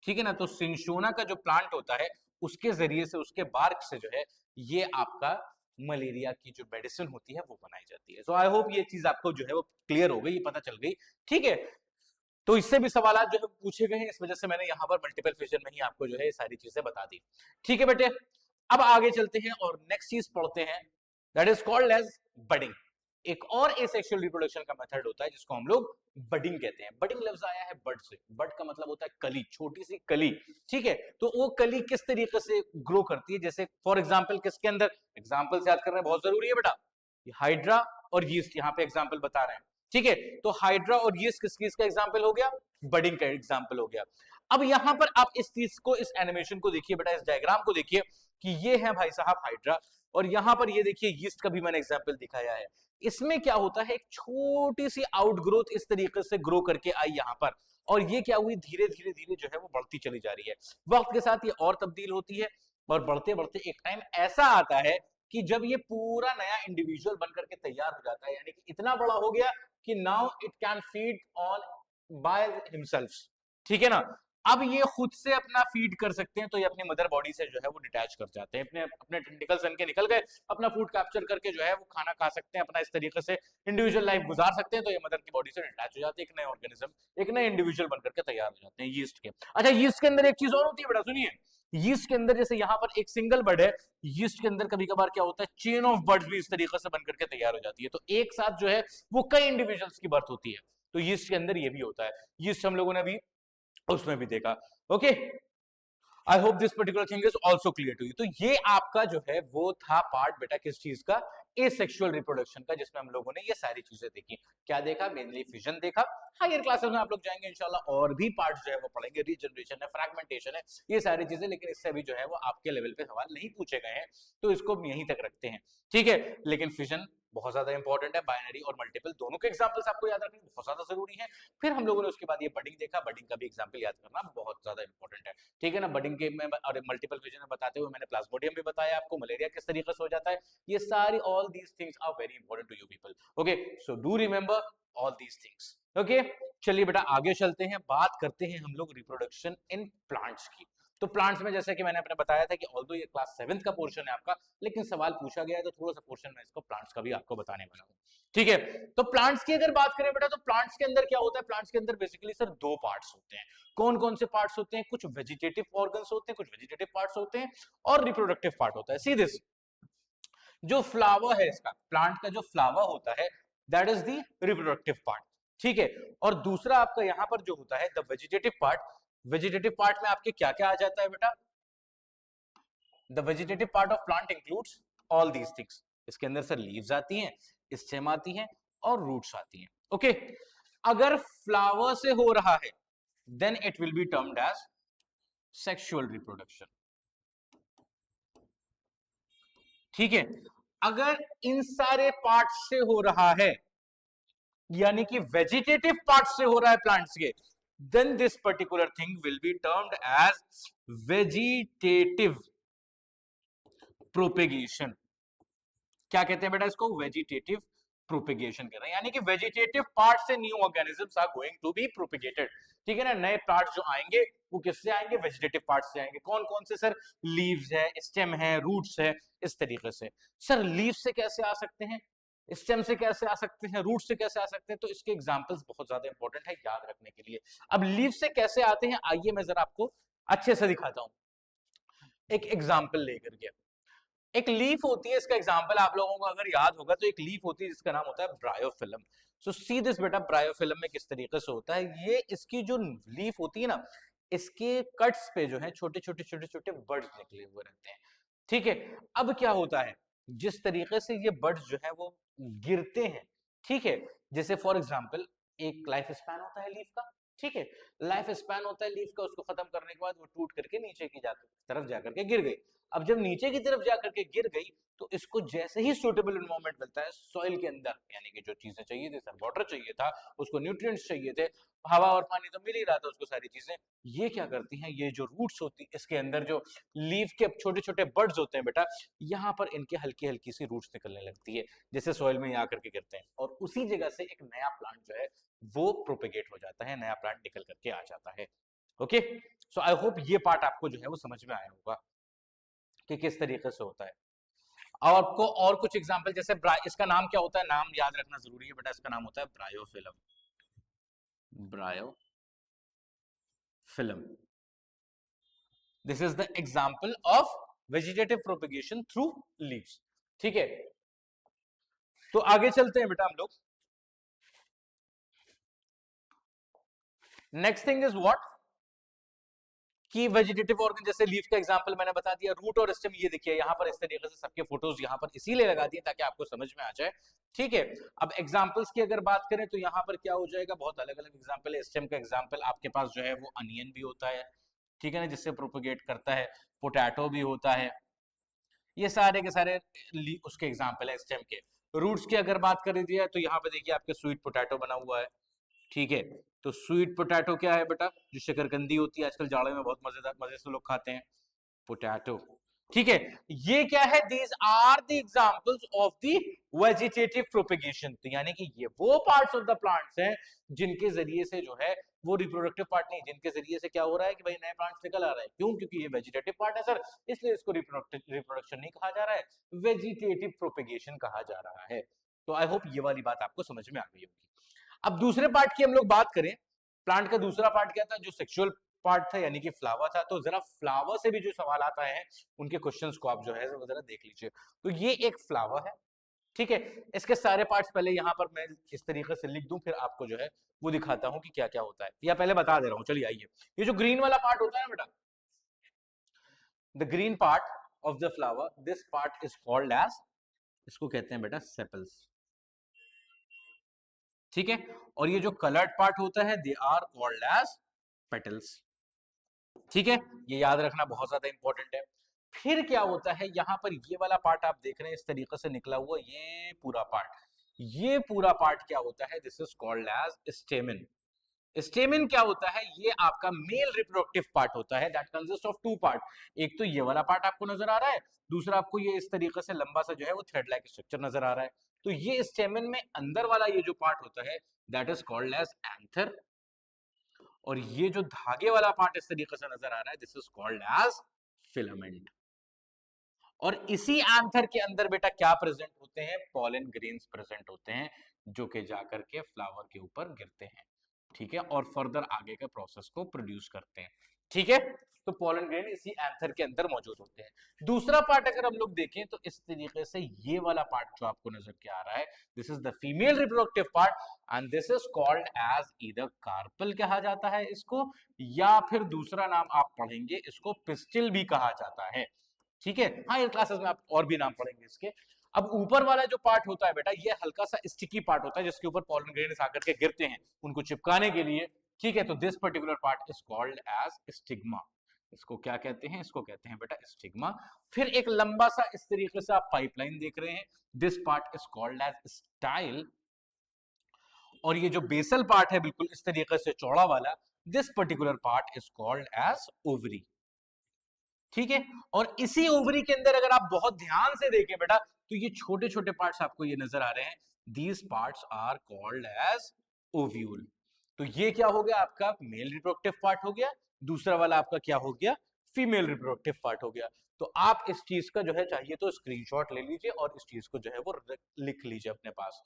ठीक है ना। तो सिंशोना का जो प्लांट होता है उसके जरिए से, उसके बार्क से जो है ये आपका मलेरिया की जो मेडिसिन होती है वो बनाई जाती है। सो आई होप ये चीज आपको जो है वो क्लियर हो गई, ये पता चल गई, ठीक है। तो इससे भी सवाल जो है पूछे गए हैं, इस वजह से मैंने यहाँ पर मल्टीपल फिजन में ही आपको जो है ये सारी चीजें बता दी, ठीक है बेटे। अब आगे चलते हैं और नेक्स्ट चीज पढ़ते हैं, that is called as budding. एक और एसेक्सुअल रिप्रोडक्शन का मेथड होता है जिसको हम लोग बडिंग कहते हैं। बडिंग लफ्ज आया है बड से, बड का मतलब होता है कली, छोटी सी कली, ठीक है। तो वो कली किस तरीके से ग्रो करती है, जैसे फॉर एग्जाम्पल किसके अंदर, एग्जाम्पल याद करना बहुत जरूरी है बेटा, हाइड्रा और यीस्ट, यहाँ पे एग्जाम्पल बता रहे हैं, ठीक है, तो हाइड्रा और यीस्ट किस चीज का एग्जाम्पल हो गया, बडिंग का एग्जाम्पल हो गया। अब यहां पर आप इस चीज को, इस एनिमेशन को देखिए बेटा, इस डायग्राम को देखिए कि ये है भाई साहब हाइड्रा, और यहां पर ये देखिए यीस्ट का भी मैंने एग्जाम्पल दिखाया है। इसमें क्या होता है, एक छोटी सी आउटग्रोथ इस तरीके से ग्रो करके आई यहां पर, और ये क्या हुई, धीरे धीरे धीरे जो है वो बढ़ती चली जा रही है। वक्त के साथ ये और तब्दील होती है, और बढ़ते बढ़ते एक टाइम ऐसा आता है कि जब ये पूरा नया इंडिविजुअल बनकर के तैयार हो जाता है, यानी कि इतना बड़ा हो गया कि now it can feed on by himself, ठीक है ना। अब ये खुद से अपना फीड कर सकते हैं, तो ये अपनी मदर बॉडी से जो है वो डिटैच कर जाते हैं, अपने अपने टेंटिकल्स बन के निकल गए, अपना फूड कैप्चर करके जो है वो खाना खा सकते हैं, अपना इस तरीके से इंडिविजुअल लाइफ गुजार सकते हैं। तो ये मदर की बॉडी से डिटैच हो जाते हैं, एक नए ऑर्गेनिज्म, एक नए इंडिविजुअल बनकर के तैयार हो जाते हैं यीस्ट के। अच्छा, यीस्ट के अंदर एक चीज और होती है बेटा, सुनिए, यीस्ट के अंदर जैसे यहाँ पर एक सिंगल बर्ड है, यीस्ट के अंदर कभी कभार क्या होता है, चेन ऑफ बर्ड्स भी इस तरीके से बनकर के तैयार हो जाती है, तो एक साथ जो है वो कई इंडिविजुअल्स की बर्थ होती है। तो यीस्ट के अंदर ये भी होता है, यीस्ट हम लोगों ने भी उसमें भी देखा। Okay, I hope this particular thing is also clear to you. तो ये आपका जो है वो था पार्ट बेटा किस चीज का, एसेक्सुअल रिप्रोडक्शन का, जिसमें हम लोगों ने ये सारी चीजें देखी। क्या देखा, मेनली फिजन देखा। हायर क्लासेस में आप लोग जाएंगे इंशाल्लाह, और भी पार्ट्स जो है वो पढ़ेंगे, रीजनरेशन है, फ्रैगमेंटेशन है, ये सारी चीजें, लेकिन इससे भी जो है वो आपके लेवल पे सवाल नहीं पूछे गए हैं, तो इसको यहीं तक रखते हैं, ठीक है। लेकिन फिजन बहुत ज्यादा इंपॉर्टेंट है, बाइनरी और मल्टीपल दोनों के एग्जांपल्स आपको याद रखने बहुत ज्यादा जरूरी है। फिर हम लोगों ने उसके बाद ये बडिंग देखा, बडिंग का भी एग्जांपल याद करना बहुत ज्यादा इंपॉर्टेंट है, ठीक है ना। बडिंग के में और मल्टीपल विजन में बताते हुए मैंने प्लाज्मोडियम भी बताया आपको, मलेरिया किस तरीके से हो जाता है, ये सारी all these things are very important to you people. Okay, so do remember all these things. Okay, चलिए बेटा आगे चलते हैं, बात करते हैं हम लोग रिप्रोडक्शन इन प्लांट्स की। तो प्लांट्स में जैसे कि मैंने अपने बताया था कि ऑल्दो ये क्लास 7th का पोर्शन है आपका, लेकिन सवाल पूछा गया है तो थोड़ा सा पोर्शन में इसको प्लांट्स का भी आपको बताने वाला हूं, ठीक है। तो प्लांट्स की अगर बात करें बेटा, तो प्लांट्स के अंदर क्या होता है, प्लांट्स के अंदर बेसिकली सर दो पार्ट्स होते हैं। कौन कौन से पार्ट्स होते हैं, कुछ वेजिटेटिव ऑर्गन्स होते हैं, कुछ वेजिटेटिव पार्ट्स होते हैं, और रिप्रोडक्टिव पार्ट होता है। सी दिस, जो फ्लावर है इसका, प्लांट का जो फ्लावर होता है, that is the reproductive part, ठीक है। और दूसरा आपका यहां पर जो होता है the vegetative part, vegetative part में आपके क्या क्या आ जाता है बेटा, the vegetative part of plant includes all these things. इसके अंदर सर लीव्स आती हैं, स्टेम आती हैं, और रूट्स आती हैं। ओके, अगर फ्लावर से हो रहा है then it will be termed as sexual reproduction, ठीक है। अगर इन सारे पार्ट से हो रहा है, यानी कि वेजिटेटिव पार्ट से हो रहा है प्लांट्स के, then this particular thing will be termed as vegetative propagation. क्या कहते हैं बेटा इसको, वेजिटेटिव प्रोपेगेशन कह रहे हैं, यानी कि वेजिटेटिव पार्ट से new organisms are going to be propagated, ठीक है ना। नए पार्ट्स जो आएंगे वो किससे आएंगे, वेजिटेटिव पार्ट से आएंगे। कौन कौन से सर, लीव्स है, स्टेम है, रूट्स है, इस तरीके से। सर लीव से कैसे आ सकते हैं, स्टेम से कैसे आ सकते हैं, रूट से कैसे आ सकते हैं, तो इसके एग्जांपल्स बहुत ज्यादा इंपॉर्टेंट है याद रखने के लिए। अब लीव से कैसे आते हैं, आइए मैं जरा आपको अच्छे से दिखाता हूं एक एग्जाम्पल लेकर के। एक लीफ होती है, इसका एग्जांपल आप लोगों को अगर याद होगा तो एक लीफ होती है जिसका नाम होता है ब्रायोफिलम। सो सी दिस बेटा, ब्रायोफिलम में किस तरीके से होता है, ये इसकी जो लीफ होती है ना, इसके कट्स पे जो है छोटे छोटे छोटे छोटे बर्ड्स निकले हुए रहते हैं, ठीक है। अब क्या होता है, जिस तरीके से ये बर्ड्स जो है वो गिरते हैं, ठीक है, जैसे फॉर एग्जाम्पल एक लाइफ स्पैन होता है लीफ का, ठीक है, लाइफ स्पैन होता है लीफ का, उसको खत्म करने के बाद वो टूट करके नीचे की तरफ जाकर के गिर गई। अब जब नीचे की तरफ जाकर के गिर गई, तो इसको जैसे ही सुटेबल एनवायरनमेंट मिलता है सॉइल के अंदर, यानी कि जो चीजें चाहिए थी सर, वाटर चाहिए था, उसको न्यूट्रिएंट्स चाहिए थे, हवा और पानी तो मिल ही रहा था उसको, सारी चीजें, ये क्या करती हैं, ये जो रूट्स होती है इसके अंदर, जो लीफ के छोटे छोटे बर्ड्स होते हैं बेटा, यहाँ पर इनके हल्की हल्की सी रूट्स निकलने लगती है, जैसे सॉइल में आकर के गिरते हैं, और उसी जगह से एक नया प्लांट जो है वो प्रोपेगेट हो जाता है, नया प्लांट निकल करके आ जाता है। ओके, सो आई होप ये पार्ट आपको जो है वो समझ में आया होगा कि किस तरीके से होता है। और आपको और कुछ एग्जांपल, जैसे इसका नाम क्या होता है, नाम याद रखना जरूरी है बेटा, इसका नाम होता है bryophyllum, bryophyllum. This is the example of vegetative propagation through leaves, ठीक है। तो आगे चलते हैं बेटा हम लोग। नेक्स्ट थिंग इज व्हाट, कि वेजिटेटिव ऑर्गन जैसे लीफ का एग्जांपल मैंने बता दिया, रूट और स्टेम ये देखिए यहाँ पर इस तरीके से सबके फोटोज यहाँ पर इसीलिए लगा दिए ताकि आपको समझ में आ जाए। ठीक है, अब एग्जांपल्स की अगर बात करें तो यहाँ पर क्या हो जाएगा, बहुत अलग अलग एग्जांपल है। स्टेम का एग्जांपल आपके पास जो है वो अनियन भी होता है, ठीक है ना, जिससे प्रोपोगेट करता है, पोटैटो भी होता है, ये सारे के सारे उसके एग्जाम्पल है स्टेम के। रूट्स की अगर बात कर दिया तो यहाँ पे देखिए आपके स्वीट पोटैटो बना हुआ है, ठीक है। तो स्वीट पोटैटो क्या है बेटा, जो शकरकंदी होती है, आजकल जाड़े में बहुत मजेदार मजे से लोग खाते हैं, पोटैटो, ठीक है। ये क्या है, these are the examples of the vegetative propagation. तो यानी कि ये वो पार्ट्स ऑफ द प्लांट्स हैं जिनके जरिए से जो है वो रिप्रोडक्टिव पार्ट नहीं, जिनके जरिए से क्या हो रहा है कि भाई नए प्लांट्स निकल आ रहे हैं। क्यों? क्योंकि ये वेजिटेटिव पार्ट है सर, इसलिए इसको रिप्रोडक्शन नहीं कहा जा रहा है, वेजिटेटिव प्रोपेगेशन कहा जा रहा है। तो आई होप ये वाली बात आपको समझ में आ गई होगी। अब दूसरे पार्ट की हम लोग बात करें, प्लांट का दूसरा पार्ट क्या था, जो सेक्सुअल पार्ट था यानी कि फ्लावर था। तो जरा फ्लावर से भी जो सवाल आता है उनके क्वेश्चंस को आप जो है जरा देख लीजिए। तो ये एक फ्लावर है, ठीक है। इसके सारे पार्ट्स पहले यहां पर मैं इस तरीके से लिख दूं, फिर आपको जो है वो दिखाता हूं कि क्या क्या होता है, या पहले बता दे रहा हूं। चलिए आइए, ये जो ग्रीन वाला पार्ट होता है ना बेटा, the green part of the flower, this part is called as, इसको कहते हैं बेटा सेपल्स, ठीक है। और ये जो कलर्ड पार्ट होता है, they are called as petals, ठीक है। ये याद रखना बहुत ज्यादा इंपॉर्टेंट है। फिर क्या होता है, यहां पर ये वाला पार्ट आप देख रहे हैं इस तरीके से निकला हुआ, ये पूरा पार्ट, ये पूरा पार्ट क्या होता है, this is called as stamen. Stamen क्या होता है, ये आपका मेल रिप्रोडक्टिव पार्ट होता है, that consist of two part. एक तो ये वाला पार्ट आपको नजर आ रहा है, दूसरा आपको ये इस तरीके से लंबा सा जो है वो थ्रेड लाइक स्ट्रक्चर नजर आ रहा है। तो ये स्टेमिन में अंदर वाला ये जो पार्ट होता है, that is called as anther. और ये जो धागे वाला पार्ट इस तरीके से नजर आ रहा है, this is called as filament. और इसी एंथर के अंदर बेटा क्या प्रेजेंट होते हैं, पॉलन ग्रेन्स प्रेजेंट होते हैं, जो कि जाकर के फ्लावर के ऊपर गिरते हैं, ठीक है, और फर्दर आगे के प्रोसेस को प्रोड्यूस करते हैं, ठीक है। तो पॉलन ग्रेन इसी एंथर के अंदर मौजूद होते हैं। दूसरा पार्ट अगर हम लोग देखें तो इस तरीके से ये वाला पार्ट जो आपको नजर के आ रहा है, this is the female reproductive part and this is called as either carpel कहा जाता है इसको, या फिर दूसरा नाम आप पढ़ेंगे इसको पिस्टिल भी कहा जाता है, ठीक है। हाँ, ये क्लासेस में आप और भी नाम पढ़ेंगे इसके। अब ऊपर वाला जो पार्ट होता है बेटा, ये हल्का सा स्टिकी पार्ट होता है, जिसके ऊपर पॉलन ग्रेन्स आकर के गिरते हैं उनको चिपकाने के लिए, ठीक है। तो this particular part is called as stigma. इसको क्या कहते हैं, इसको कहते हैं बेटा स्टिग्मा। फिर एक लंबा सा इस तरीके से आप पाइपलाइन देख रहे हैं, this part is called as style. और ये जो बेसल पार्ट है बिल्कुल इस तरीके से चौड़ा वाला, this particular part is called as ovary, ठीक है। और इसी ओवरी के अंदर अगर आप बहुत ध्यान से देखें बेटा, तो ये छोटे छोटे पार्ट्स आपको ये नजर आ रहे हैं, these parts are called as ovule. तो ये क्या हो गया, आपका मेल रिप्रोडक्टिव पार्ट हो गया, दूसरा वाला आपका क्या हो गया, फीमेल रिप्रोडक्टिव पार्ट हो गया। तो आप इस चीज का जो है चाहिए तो स्क्रीनशॉट ले लीजिए और इस चीज को जो है वो लिख लीजिए अपने पास,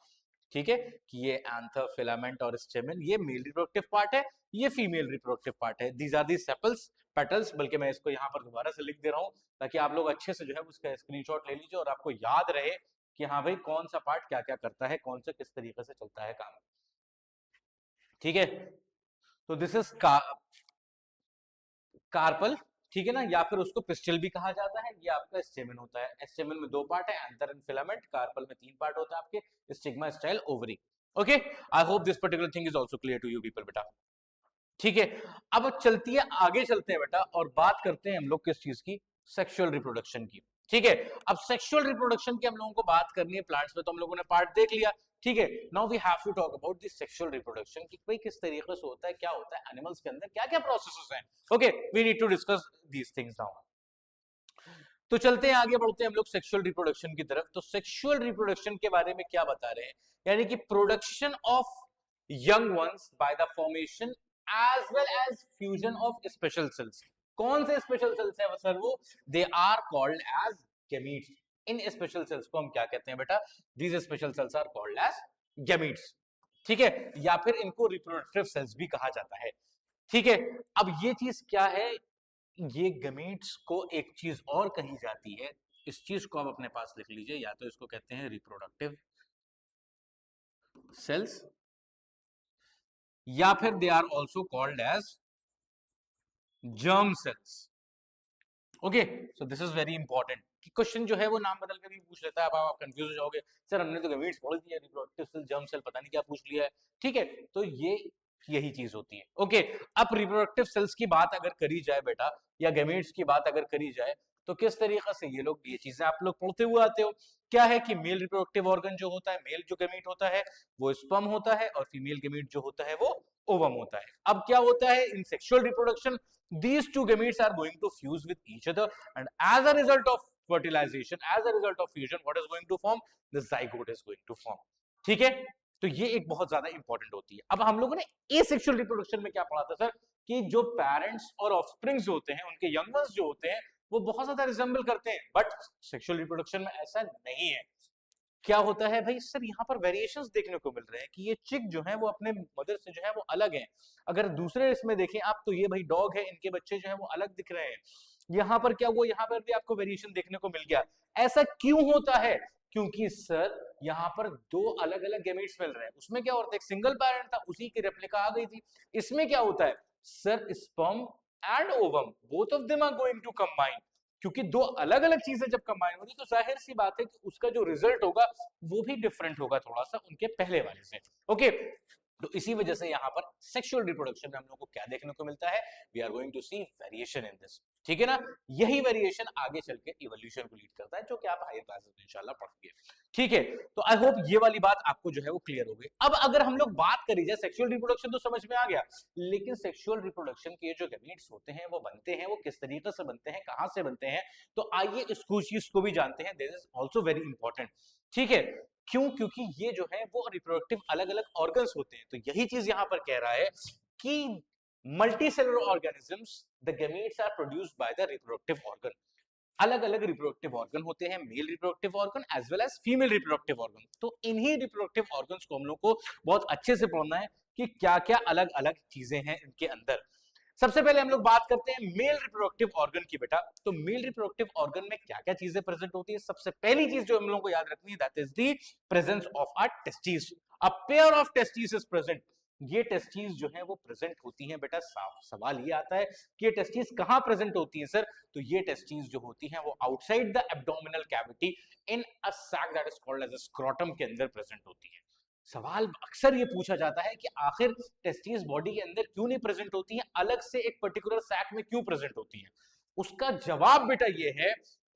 ठीक है, कि ये एंथर, फिलामेंट और स्टेमेन ये मेल रिप्रोडक्टिव पार्ट है, ये फीमेल रिप्रोडक्टिव पार्ट है। These are the sepals, petals, बल्कि मैं इसको यहाँ पर दोबारा से लिख दे रहा हूँ ताकि आप लोग अच्छे से जो है उसका स्क्रीनशॉट ले लीजिए और आपको याद रहे कि हाँ भाई कौन सा पार्ट क्या क्या करता है, कौन सा किस तरीके से चलता है काम, ठीक है। तो दिस इज कार्पल, ठीक है ना, या फिर उसको पिस्टल भी कहा जाता है। ये आपका स्टेमेन होता है, स्टेमेन में दो पार्ट है, एंथर एंड फिलामेंट। कार्पल में तीन पार्ट होता है आपके, stigma, style, ovary. Okay, I hope this particular thing is also clear to you people बेटा, ठीक है। अब चलती है, आगे चलते हैं बेटा और बात करते हैं हम लोग किस चीज की, सेक्सुअल रिप्रोडक्शन की, ठीक है। अब सेक्सुअल रिप्रोडक्शन की हम लोगों को बात करनी है, प्लांट्स में तो हम लोगों ने पार्ट देख लिया, ठीक है। Now we have to talk about the sexual reproduction कि भाई किस तरीके से होता है, क्या होता है, एनिमल्स के अंदर क्या क्या प्रोसेसेस हैं। Okay, we need to discuss these things now. तो चलते हैं, आगे बढ़ते हैं हम लोग सेक्सुअल रिप्रोडक्शन की तरफ। तो सेक्सुअल रिप्रोडक्शन के बारे में क्या बता रहे हैं, यानी कि production of young ones by the formation as well as fusion of special cells. कौन से स्पेशल सेल्स हैं सर वो, they are called as gametes. इन स्पेशल सेल्स को हम क्या कहते हैं बेटा, these special cells are called as gametes, ठीक है, या फिर इनको रिप्रोडक्टिव सेल्स भी कहा जाता है, ठीक है। अब ये चीज क्या है, ये गमीट्स को एक चीज और कही जाती है, इस चीज को आप अपने पास लिख लीजिए, या तो इसको कहते हैं रिप्रोडक्टिव सेल्स, या फिर they are also called as germ cells. Okay, so this is very important कि क्वेश्चन जो है वो नाम बदल के भी पूछ लेता है। अब आप कंफ्यूज हो जाओगे, सर हमने तो गमीट्स पढ़ दिया, रिप्रोडक्टिव सेल, जर्म सेल, पता नहीं क्या पूछ लिया है। ठीक है, तो ये यही चीज होती है। ओके, अब रिप्रोडक्टिव सेल्स की बात अगर करी जाए बेटा, या गमीट्स की बात अगर करी जाए, तो किस तरीके से ये लोग, ये चीजें आप लोग पढ़ते हुए आते हो। क्या है कि मेल रिप्रोडक्टिव ऑर्गन जो होता है, मेल जो गमीट होता है वो स्पर्म होता है, और फीमेल गमीट जो होता है वो ओवम होता है। अब क्या होता है in sexual reproduction, these two gametes are going to fuse with each other, and as a result of fertilization, as a result of fusion, what is going to form? The zygote is going to form. ठीक है, तो ये एक बहुत ज्यादा इंपॉर्टेंट होती है। अब हम लोगों ने एसेक्सुअल रिप्रोडक्शन में क्या पढ़ा था सर, कि जो पेरेंट्स और ऑफस्प्रिंग्स होते हैं, उनके यंग वंस जो होते हैं वो बहुत ज्यादा रिजेंबल करते हैं, बट सेक्सुअल रिप्रोडक्शन में ऐसा नहीं है। क्या होता है भाई सर, यहाँ पर वेरिएशंस देखने को मिल रहे हैं कि ये चिक जो है वो अपने मदर से जो है वो अलग है। अगर दूसरे इसमें देखें आप, तो ये भाई डॉग है, इनके बच्चे जो है वो अलग दिख रहे हैं। यहाँ पर क्या हुआ, यहाँ पर भी आपको वेरिएशन देखने को मिल गया। ऐसा क्यों होता है? क्योंकि सर यहाँ पर दो अलग अलग गैमेट्स मिल रहे हैं। उसमें क्या होता है, एक सिंगल पैरेंट था, उसी की रेप्लिका आ गई थी। इसमें क्या होता है sir, sperm and ovum both of them are going to combine. क्योंकि दो अलग अलग चीजें जब कंबाइन हो रही, तो जाहिर सी बात है कि उसका जो रिजल्ट होगा वो भी डिफरेंट होगा थोड़ा सा उनके पहले वाले से। ओके, तो इसी वजह से यहाँ पर सेक्सुअल रिप्रोडक्शन में हम लोग को क्या देखने को मिलता है, we are going to see variation in this. ठीक है ना, यही वेरिएशन आगे चल के इवोल्यूशन को लीड करता है, जो कि आप हायर क्लासेस में इंशाल्लाह पढ़ोगे। ठीक है, तो आई होप ये वाली बात आपको जो है वो क्लियर हो गई। अब अगर हम लोग बात करी जाए, सेक्सुअल रिप्रोडक्शन तो समझ में आ गया, लेकिन सेक्सुअल रिप्रोडक्शन के जो गैमेट्स होते हैं वो बनते हैं, वो किस तरीके से बनते हैं, कहां से बनते हैं, तो आइए इस चीज को भी जानते हैं। This is also very important. ठीक है, क्यों? क्योंकि ये जो है वो रिप्रोडक्टिव अलग अलग ऑर्गन्स होते हैं। तो यही चीज यहां पर कह रहा है कि multicellular organisms, the gametes are produced by the reproductive organ. अलग अलग रिप्रोडक्टिव ऑर्गन होते हैं, male reproductive organ as well as female reproductive organ. तो इन्हीं रिप्रोडक्टिव ऑर्गन्स को हम लोग को बहुत अच्छे से पढ़ना है कि क्या क्या अलग अलग चीजें हैं इनके अंदर। सबसे पहले हम लोग बात करते हैं मेल रिप्रोडक्टिव ऑर्गन की बेटा। तो मेल रिप्रोडक्टिव ऑर्गन में क्या क्या चीजें प्रेजेंट होती है? सबसे पहली चीज जो हम लोगों को याद रखनी है, that is the presence of a testis. A pair of testis is present. ये टेस्टिस जो है वो प्रेजेंट होती हैं बेटा। सवाल ये आता है कि ये टेस्टिस कहां प्रेजेंट होती है सर? तो ये टेस्टिस जो होती हैं वो outside the abdominal cavity in a sac that is called as a scrotum के अंदर प्रेजेंट होती है। सवाल अक्सर ये पूछा जाता है कि आखिर टेस्टिस बॉडी के अंदर क्यों नहीं प्रेजेंट होती हैं, अलग से एक पर्टिकुलर सैक में क्यों प्रेजेंट होती हैं? उसका जवाब बेटा ये है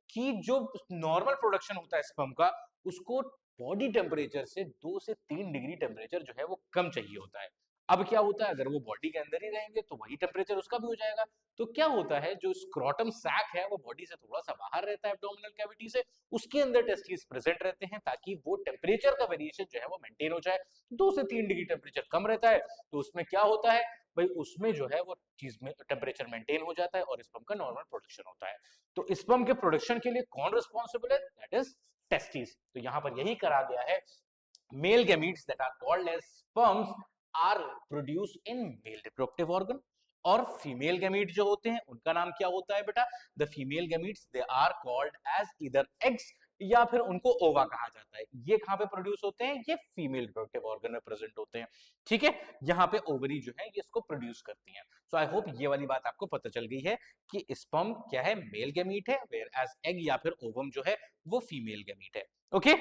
कि जो नॉर्मल प्रोडक्शन होता है स्पर्म का, उसको बॉडी टेम्परेचर से 2 से 3 डिग्री टेम्परेचर जो है वो कम चाहिए होता है। अब क्या होता है, अगर वो बॉडी के अंदर ही रहेंगे तो वही टेम्परेचर उसका भी हो जाएगा। तो क्या होता है, जो स्क्रोटम सैक है वो बॉडी से थोड़ा सा बाहर रहता है एब्डोमिनल कैविटी से, उसके अंदर टेस्टिस प्रेजेंट रहते हैं, ताकि वो टेम्परेचर का वेरिएशन जो है वो मेंटेन हो जाए। 2 से 3 डिग्री टेम्परेचर कम रहता है, तो उसमें क्या होता है भाई, उसमें जो है वो चीज में टेम्परेचर मेंटेन हो जाता है और स्पर्म का नॉर्मल प्रोडक्शन होता है। तो स्पर्म के प्रोडक्शन के लिए कौन रिस्पॉन्सिबल है? That is testis. तो यहां पर यही करा गया है, male gametes that are called as sperms are produced in male reproductive organ, और फीमेल गैमीट जो होते हैं उनका नाम क्या होता है बेटा? The female gametes they are called as either eggs, या फिर उनको ओवा कहा जाता है। ये कहां पे प्रोड्यूस होते हैं? ये फीमेल रिप्रोडक्टिव ऑर्गन में प्रेजेंट होते हैं। ठीक है, यहाँ पे ओवरी जो है ये इसको प्रोड्यूस करती हैं। सो आई होप ये वाली बात आपको पता चल गई है कि स्पर्म क्या है, मेल गैमीट है, वेयर एज एग या फिर ओवम जो है वो फीमेल गैमीट है। ओके,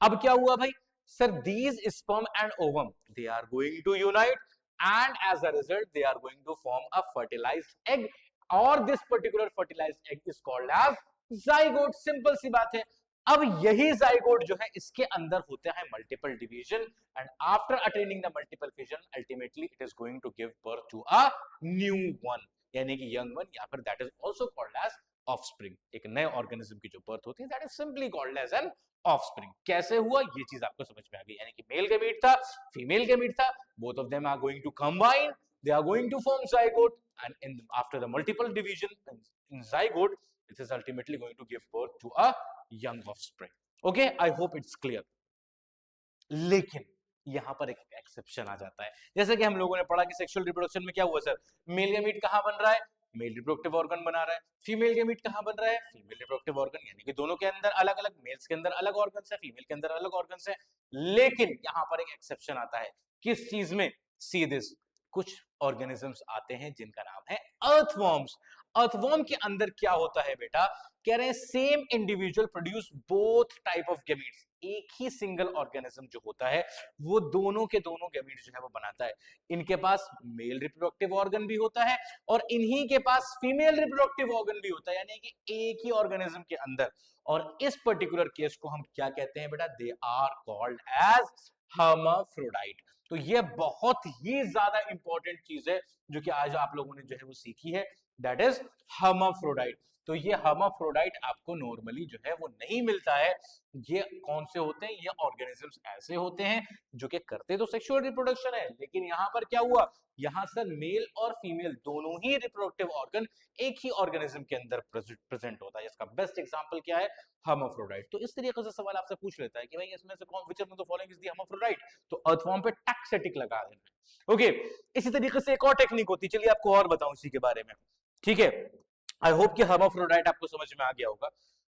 अब क्या हुआ भाई sir, these sperm and ovum they are going to unite, and as a result they are going to form a fertilized egg, or this particular fertilized egg is called as zygote। Simple सी बात है। अब यही जाइगोट जो है इसके अंदर होता है multiple division, and after attaining the multiple fission ultimately it is going to give birth to a new one, यानी कि यंग वन, या फिर that is also called as offspring. एक नए ऑर्गेनिज्म की जो बर्थ होती है that is simply called as an offspring. कैसे हुआ ये चीज आपको समझ में आ गई, यानी कि मेल गैमीट था, फीमेल गैमीट था, both of them are going to combine, they are going to form zygote, and after the multiple division in zygote, it is ultimately going to give birth to a young offspring. Okay, I hope it's clear. लेकिन यहां पर एक एक्सेप्शन आ जाता है। जैसे कि हम लोगों ने पढ़ा कि सेक्सुअल रिप्रोडक्शन में क्या हुआ सर, मेल गैमीट कहां बन रहा है? मेल रिप्रोडक्टिव ऑर्गन बना रहा है। फीमेल गैमीट कहां बन रहा है? फीमेल रिप्रोडक्टिव ऑर्गन, यानी कि दोनों के अंदर अलग अलग, मेल्स के अंदर अलग ऑर्गन्स है, फीमेल के अंदर अलग ऑर्गन्स है। लेकिन यहां पर एक एक्सेप्शन आता है, किस चीज में? सी दिस, कुछ ऑर्गेनिजम्स आते हैं जिनका नाम है अर्थवॉर्म्स। अर्थवॉर्म के अंदर क्या होता है बेटा, कह रहे हैं same individual produce both type of gametes. एक ही सिंगल ऑर्गेनिज्म जो होता है वो दोनों के दोनों गैमीट्स जो है वो बनाता है। इनके पास मेल रिप्रोडक्टिव ऑर्गन भी होता है और इन्हीं के पास फीमेल रिप्रोडक्टिव ऑर्गन भी होता है, यानी कि एक ही ऑर्गेनिज्म के अंदर। और इस पर्टिकुलर केस को हम क्या कहते हैं बेटा, they are called as hermaphrodite. तो ये बहुत ही ज्यादा इंपॉर्टेंट चीज है जो कि आज आप लोगों ने जो है वो सीखी है, दैट इज हर्माफ्रोडाइट। तो ये हर्माफ्रोडाइट आपको नॉर्मली जो है वो नहीं मिलता है। ये कौन से होते हैं, ये ऑर्गेनिजम्स ऐसे होते हैं जो कि करते तो सेक्सुअल रिप्रोडक्शन है, लेकिन यहां पर क्या हुआ, यहां सर मेल और फीमेल दोनों ही रिप्रोडक्टिव ऑर्गन एक ही ऑर्गेनिज्म के अंदर प्रेजेंट होता है। इसका बेस्ट एग्जांपल क्या है, हर्माफ्रोडाइट। तो इस तरीके से सवाल आपसे पूछ लेता है कि भाई इसमें से कौन, which of the following is the hermaphrodite, तो अर्थवॉर्म पे टक से टिक लगा देना। ओके, इसी तरीके से एक और टेक्निक होती है, चलिए आपको और बताऊं इसी के बारे में, ठीक है। आई होप कि हर्माफ्रोडाइट आपको समझ में आ गया होगा।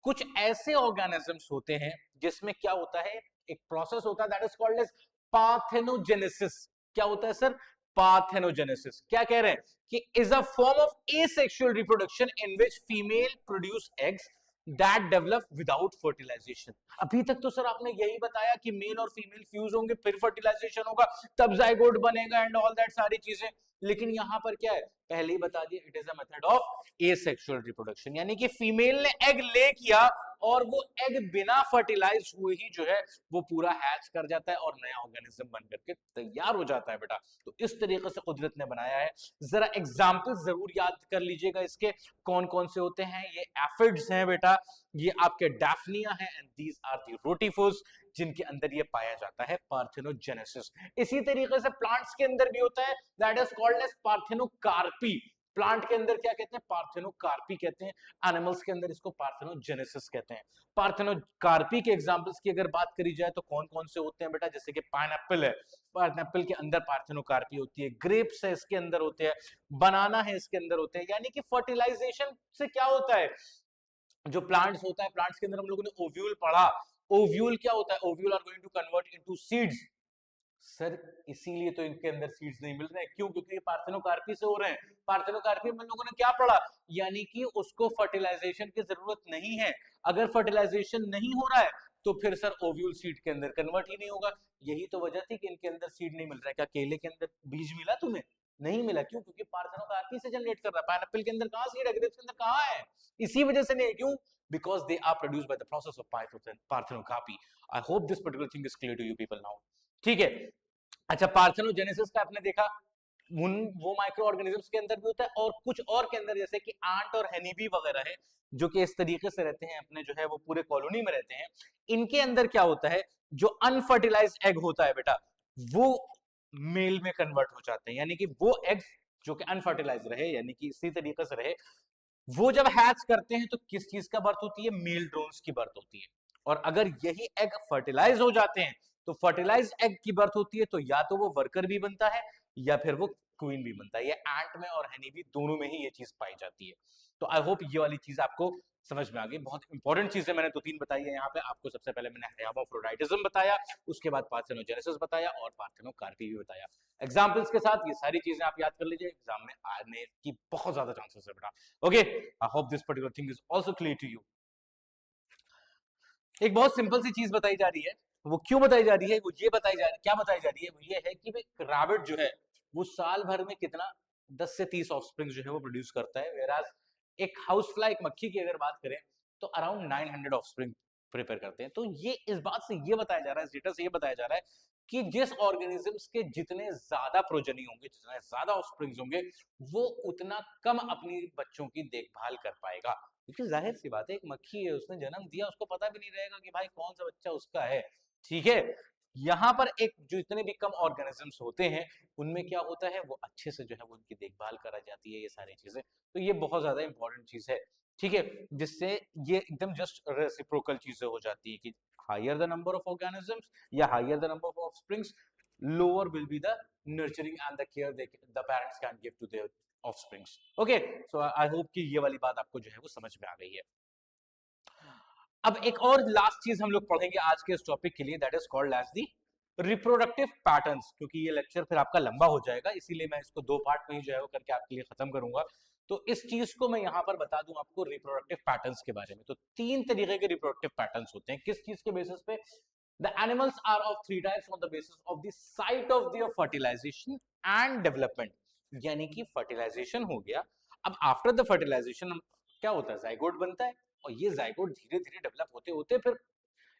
कुछ ऐसे ऑर्गेनिजम्स होते हैं जिसमें क्या होता है, एक प्रोसेस होता है that is called as parthenogenesis. क्या होता है सर, पार्थेनोजेनेसिस। क्या कह रहे हैं कि is a form of asexual reproduction in which female produce eggs that develop without fertilization. अभी तक तो सर आपने यही बताया कि मेल और फीमेल फ्यूज होंगे, फिर फर्टिलाइजेशन होगा, तब जाइगोट बनेगा एंड ऑल दैट सारी चीजें। लेकिन यहां पर क्या है, पहले ही बता दिया, it is a method of asexual reproduction, यानी कि फीमेल ने एग ले किया और वो एग बिना फर्टिलाइज हुए ही जो है वो पूरा हैच कर जाता है और नया ऑर्गेनिज्म बन करके तैयार हो जाता है बेटा। तो इस तरीके से कुदरत ने बनाया है। जरा एग्जाम्पल जरूर याद कर लीजिएगा इसके, कौन कौन से होते हैं। ये एफिड्स हैं बेटा, ये आपके डैफनिया है, एंड दीज आर दी रोटिफोर्स जिनके अंदर ये पाया जाता है पार्थेनोजेनेसिस। इसी तरीके से प्लांट्स के अंदर भी होता है, that is called as parthenocarpy. Plant के अंदर क्या कहते हैं, पार्थेनोकार्पी कहते हैं। एनिमल्स के अंदर इसको पार्थेनोजेनेसिस कहते हैं। पार्थेनोकार्पी के एग्जांपल्स की अगर बात करी जाए तो कौन कौन से होते हैं बेटा, जैसे कि पाइनएप्पल है, पाइनएप्पल के अंदर पार्थेनोकार्पी होती है, ग्रेप्स है इसके अंदर होते हैं, बनाना है इसके अंदर होते हैं। यानी कि फर्टिलाइजेशन से क्या होता है, जो प्लांट्स होता है, प्लांट्स के अंदर हम लोगों ने ओव्यूल पढ़ा। ओव्यूल क्या होता है, ovule are going to convert into seeds. Sir इसीलिए तो इनके अंदर सीड्स नहीं मिल रहे हैं, क्यों, क्योंकि ये पार्थेनोकार्पी से हो रहे हैं। पार्थेनोकार्पी में लोगों ने क्या पढ़ा, यानी कि उसको फर्टिलाइजेशन की जरूरत नहीं है। अगर फर्टिलाइजेशन नहीं हो रहा है तो फिर सर ओव्यूल सीड के अंदर कन्वर्ट ही नहीं होगा। यही तो वजह थी कि इनके अंदर सीड नहीं मिल रहा है। क्या केले के अंदर बीज मिला तुम्हें, नहीं मिला, क्यों, क्योंकि पार्थेनोकार्पी से जनरेट कर रहा है। पाइनएप्पल के अंदर कहां सीड है, ग्रेप्स के अंदर कहां है, इसी वजह से नहीं, क्यों, because they are produced by the process of parthenocarpy. I hope this particular thing is clear to you people now, ठीक है। अच्छा, पार्थेनोजेनेसिस का आपने देखा, वो माइक्रो ऑर्गेनिजम्स के अंदर भी होता है और कुछ और के अंदर, जैसे कि आंट और हनीबी वगैरह है, जो कि इस तरीके से रहते हैं अपने जो है वो पूरे कॉलोनी में रहते हैं। इनके अंदर क्या होता है, जो अनफर्टिलाइज्ड एग होता है बेटा, वो मेल में कन्वर्ट हो जाते हैं। यानी कि वो एग्स जो कि अनफर्टिलाइज रहे, यानी कि इसी तरीके से रहे, वो जब हैच करते हैं तो किस चीज का बर्थ होती है, मेल ड्रोन्स की बर्थ होती है। और अगर यही एग फर्टिलाइज हो जाते हैं तो फर्टिलाइज एग की बर्थ होती है, तो या तो वो वर्कर भी बनता है या फिर वो क्वीन भी बनता है। ये एंट में और हनी भी दोनों में ही ये चीज पाई जाती है। तो आई होप ये वाली चीज आपको समझ में आ गई। बहुत इंपॉर्टेंट चीजें मैंने दो तीन बताई है यहाँ पे आपको। सबसे पहले मैंने हेर्माफ्रोडाइटिज्म बताया, उसके बाद पार्थेनोजेनेसिस बताया और पार्थेनोकार्पी भी बताया। एग्जाम्पल्स के साथ ये सारी चीजें आप याद कर लीजिए, एग्जाम में आने की बहुत ज्यादा चांसेस है बेटा। Okay, I hope this particular thing is also clear to you. एक बहुत सिंपल सी चीज बताई जा रही है, वो क्यों बताई जा रही है, वो ये बताई जा रही है, क्या बताई जा रही है, वो ये है कि भाई रैबिट जो है वो साल भर में कितना 10 से 30 ऑफस्प्रिंग जो है वो प्रोड्यूस करता है। वेराज एक हाउस फ्लाई, एक मक्खी की अगर बात करें तो अराउंड 900 ऑफस्प्रिंग प्रिपेयर करते हैं। तो ये इस बात से ये बताया जा रहा है, इस डेटा से ये बताया जा रहा है कि जिस ऑर्गेनिजम्स के जितने ज्यादा प्रोजनी होंगे, जितने ज्यादा ऑफस्प्रिंग्स होंगे, वो उतना कम अपनी बच्चों की देखभाल कर पाएगा। क्योंकि जाहिर सी बात है, एक मक्खी है, उसने जन्म दिया, उसको पता भी नहीं रहेगा कि भाई कौन सा बच्चा उसका है, ठीक है। यहाँ पर एक जो इतने भी कम ऑर्गेनिजम्स होते हैं उनमें क्या होता है, वो अच्छे से जो है वो उनकी देखभाल करा जाती है, ये सारी चीजें। तो ये बहुत ज्यादा इंपॉर्टेंट चीज है, ठीक है, जिससे ये एकदम जस्ट रेसिप्रोकल चीजें हो जाती है कि higher the number of organisms या higher the number of offsprings, lower will be the nurturing and the care the parents can give to their offsprings. Okay, so I hope कि ये वाली बात आपको जो है वो समझ में आ गई है। अब एक और लास्ट चीज हम लोग पढ़ेंगे आज के इस टॉपिक के लिए, that is called as the reproductive patterns, क्योंकि ये लेक्चर फिर आपका लंबा हो जाएगा, इसीलिए मैं इसको 2 पार्ट में ही जो है वो करके आपके लिए खत्म करूंगा। तो इस चीज को मैं यहाँ पर बता दूं आपको रिप्रोडक्टिव पैटर्न्स के बारे में। तो 3 तरीके के रिप्रोडक्टिव पैटर्न्स होते हैं, किस चीज के बेसिस पे? The animals are of 3 types on the basis of the site of their fertilization and development. यानी कि फर्टिलाइजेशन हो गया, अब आफ्टर द फर्टिलाइजेशन क्या होता है? जाइगोट बनता है, और ये जाइगोट धीरे धीरे डेवलप होते होते फिर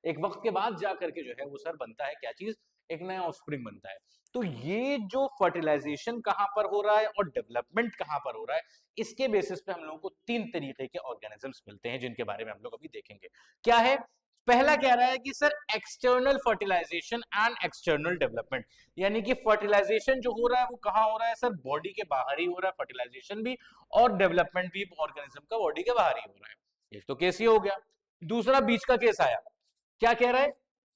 एक वक्त के बाद जा करके जो है वो सर बनता है क्या चीज? एक नया ऑफस्प्रिंग बनता है। तो ये जो फर्टिलाइजेशन कहां पर हो रहा है और डेवलपमेंट कहां पर हो रहा है, इसके बेसिस पे हम लोगों को 3 तरीके के ऑर्गेनिजम्स मिलते हैं, जिनके बारे में हम लोग अभी देखेंगे। क्या है? पहला कह रहा है कि sir external fertilization and external development. यानी कि फर्टिलाइजेशन जो हो रहा है वो कहां हो रहा है सर? बॉडी के बाहर ही हो रहा है फर्टिलाइजेशन भी, और डेवलपमेंट भी ऑर्गेनिज्म का बॉडी के बाहर ही हो रहा है। एक तो केस ये हो गया। दूसरा बीच का केस आया, क्या कह रहा है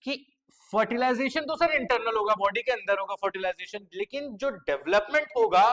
कि फर्टिलाइजेशन तो सर इंटरनल होगा, बॉडी के अंदर होगा फर्टिलाइजेशन, लेकिन जो डेवलपमेंट होगा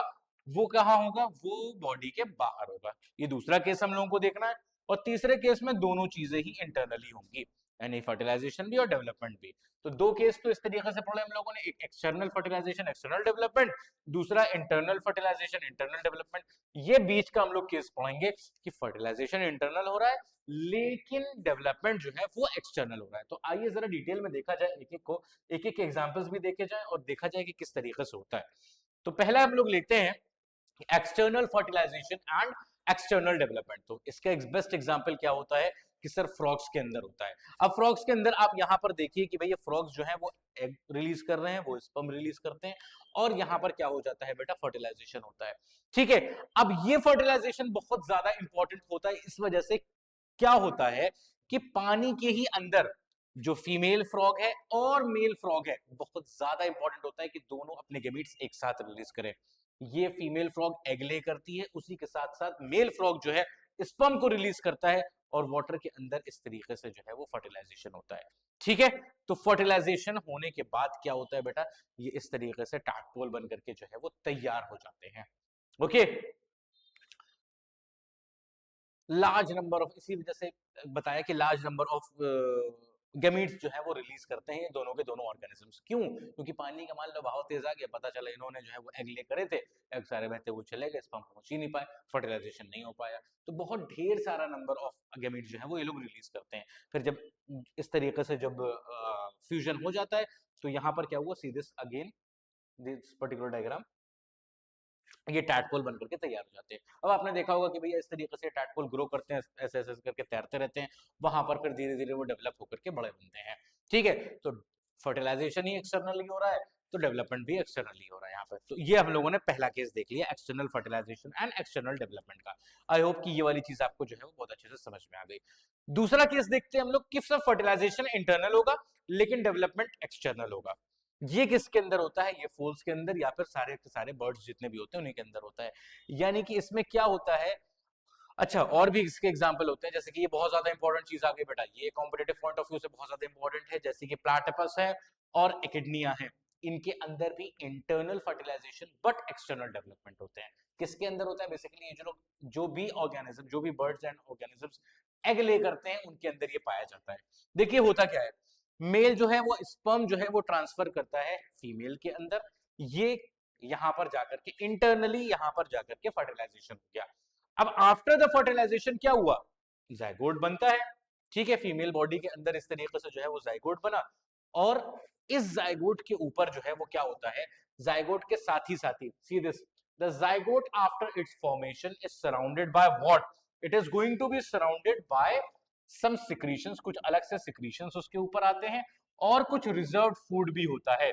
वो कहां होगा? वो बॉडी के बाहर होगा। ये दूसरा केस हम लोगों को देखना है। और तीसरे केस में दोनों चीजें ही इंटरनली होंगी, यानी फर्टिलाइजेशन भी और डेवलपमेंट भी। तो 2 केस तो इस तरीके से पढ़े हम लोगों ने, एक एक्सटर्नल फर्टिलाइजेशन एक्सटर्नल डेवलपमेंट, दूसरा इंटरनल फर्टिलाइजेशन इंटरनल डेवलपमेंट। ये बीच का हम लोग केस पढ़ेंगे कि फर्टिलाइजेशन इंटरनल हो रहा है लेकिन डेवलपमेंट जो है वो एक्सटर्नल हो रहा है। तो आइए जरा डिटेल में देखा जाए, एक एक को, एक एक एग्जांपल्स भी देखे जाए और देखा जाए कि किस तरीके से होता है। तो पहला हम लोग लेते हैं external fertilization and external development. तो इसका एक बेस्ट एग्जांपल क्या होता है कि सर फ्रॉग्स के अंदर होता है। अब फ्रॉग्स के अंदर आप यहां पर देखिए कि भाई ये फ्रॉग्स जो है वो एग रिलीज कर रहे हैं, वो स्पर्म रिलीज करते हैं, और यहां पर क्या हो जाता है बेटा? फर्टिलाइजेशन होता है। ठीक है, अब ये फर्टिलाइजेशन बहुत ज्यादा इंपॉर्टेंट होता है इस वजह से, क्या होता है कि पानी के ही अंदर जो फीमेल फ्रॉग है और मेल फ्रॉग है, बहुत ज्यादा इंपॉर्टेंट होता है कि दोनों अपने गैमीट्स एक साथ रिलीज करें। ये फीमेल फ्रॉग एग ले करती है, उसी के साथ साथ मेल फ्रॉग जो है स्पर्म को रिलीज करता है, और वाटर के अंदर इस तरीके से जो है वो फर्टिलाइजेशन होता है। ठीक है, तो फर्टिलाइजेशन होने के बाद क्या होता है बेटा? ये इस तरीके से टैडपोल बन करके जो है वो तैयार हो जाते हैं। ओके, लार्ज नंबर ऑफ, इसी वजह से बताया कि लार्ज नंबर ऑफ गैमीट्स जो है वो रिलीज करते हैं दोनों के दोनों ऑर्गेनिजम्स। क्यों? क्योंकि पानी का मान लो बहाव तेज आ गया, पता चला इन्होंने जो है वो एग ले करे थे, एग सारे बहते हुए चले गए, स्पर्म पहुंच ही नहीं पाए, फर्टिलाइजेशन नहीं हो पाया, तो बहुत ढेर सारा नंबर ऑफ गैमीट्स जो है वो ये लोग रिलीज करते हैं। फिर जब इस तरीके से जब फ्यूजन हो जाता है, तो यहाँ पर क्या हुआ? See this again, this particular diagram, ये टैडपोल बन करके तैयार हो जाते हैं। अब आपने देखा होगा कि भैया इस तरीके से टैडपोल ग्रो करते हैं, ऐसे ऐसे करके तैरते रहते हैं, वहां पर फिर धीरे धीरे वो डेवलप होकर के बड़े बनते हैं। ठीक है, तो फर्टिलाइजेशन ही एक्सटर्नली हो रहा है, तो डेवलपमेंट भी एक्सटर्नली हो रहा है यहाँ पर। तो ये हम लोगों ने पहला केस देख लिया, external fertilization and external development का। आई होप कि ये वाली चीज आपको जो है वो बहुत अच्छे से समझ में आ गई। दूसरा केस देखते हैं हम लोग कि सब फर्टिलाइजेशन इंटरनल होगा लेकिन डेवलपमेंट एक्सटर्नल होगा। ये किसके अंदर होता है? ये फूल्स के अंदर, या फिर सारे के सारे बर्ड्स जितने भी होते हैं उन्हीं के अंदर होता है। यानी कि इसमें क्या होता है? अच्छा, और भी इसके एग्जांपल होते हैं, जैसे कि ये बहुत ज्यादा इंपॉर्टेंट चीज आ गई बेटा, ये कॉम्पिटिटिव पॉइंट ऑफ व्यू से बहुत ज्यादा इंपॉर्टेंट है, जैसे कि प्लाटिपस है और एकिडनिया है, इनके अंदर भी internal fertilization but external development होते हैं। किसके अंदर होता है? बेसिकली ये जो लोग, जो भी ऑर्गेनिज्म, जो भी बर्ड्स एंड ऑर्गेनिजम्स एग ले करते हैं, उनके अंदर ये पाया जाता है। देखिए होता क्या है, मेल जो है वो स्पर्म जो है वो ट्रांसफर करता है फीमेल के अंदर, ये यहां पर जाकर के इंटरनली यहां पर जाकर के फर्टिलाइजेशन हो गया। अब आफ्टर द फर्टिलाइजेशन क्या हुआ? जाइगोट बनता है। ठीक है, फीमेल बॉडी के अंदर इस तरीके से जो है वो जाइगोट बना, और इस जाइगोट के ऊपर जो है वो क्या होता है? जाइगोट के साथ ही see this, the zygote after its formation is surrounded by what? It is going to be surrounded by some secretions, कुछ अलग से सिक्रीशंस उसके ऊपर आते हैं, और कुछ रिजर्व फूड भी होता है,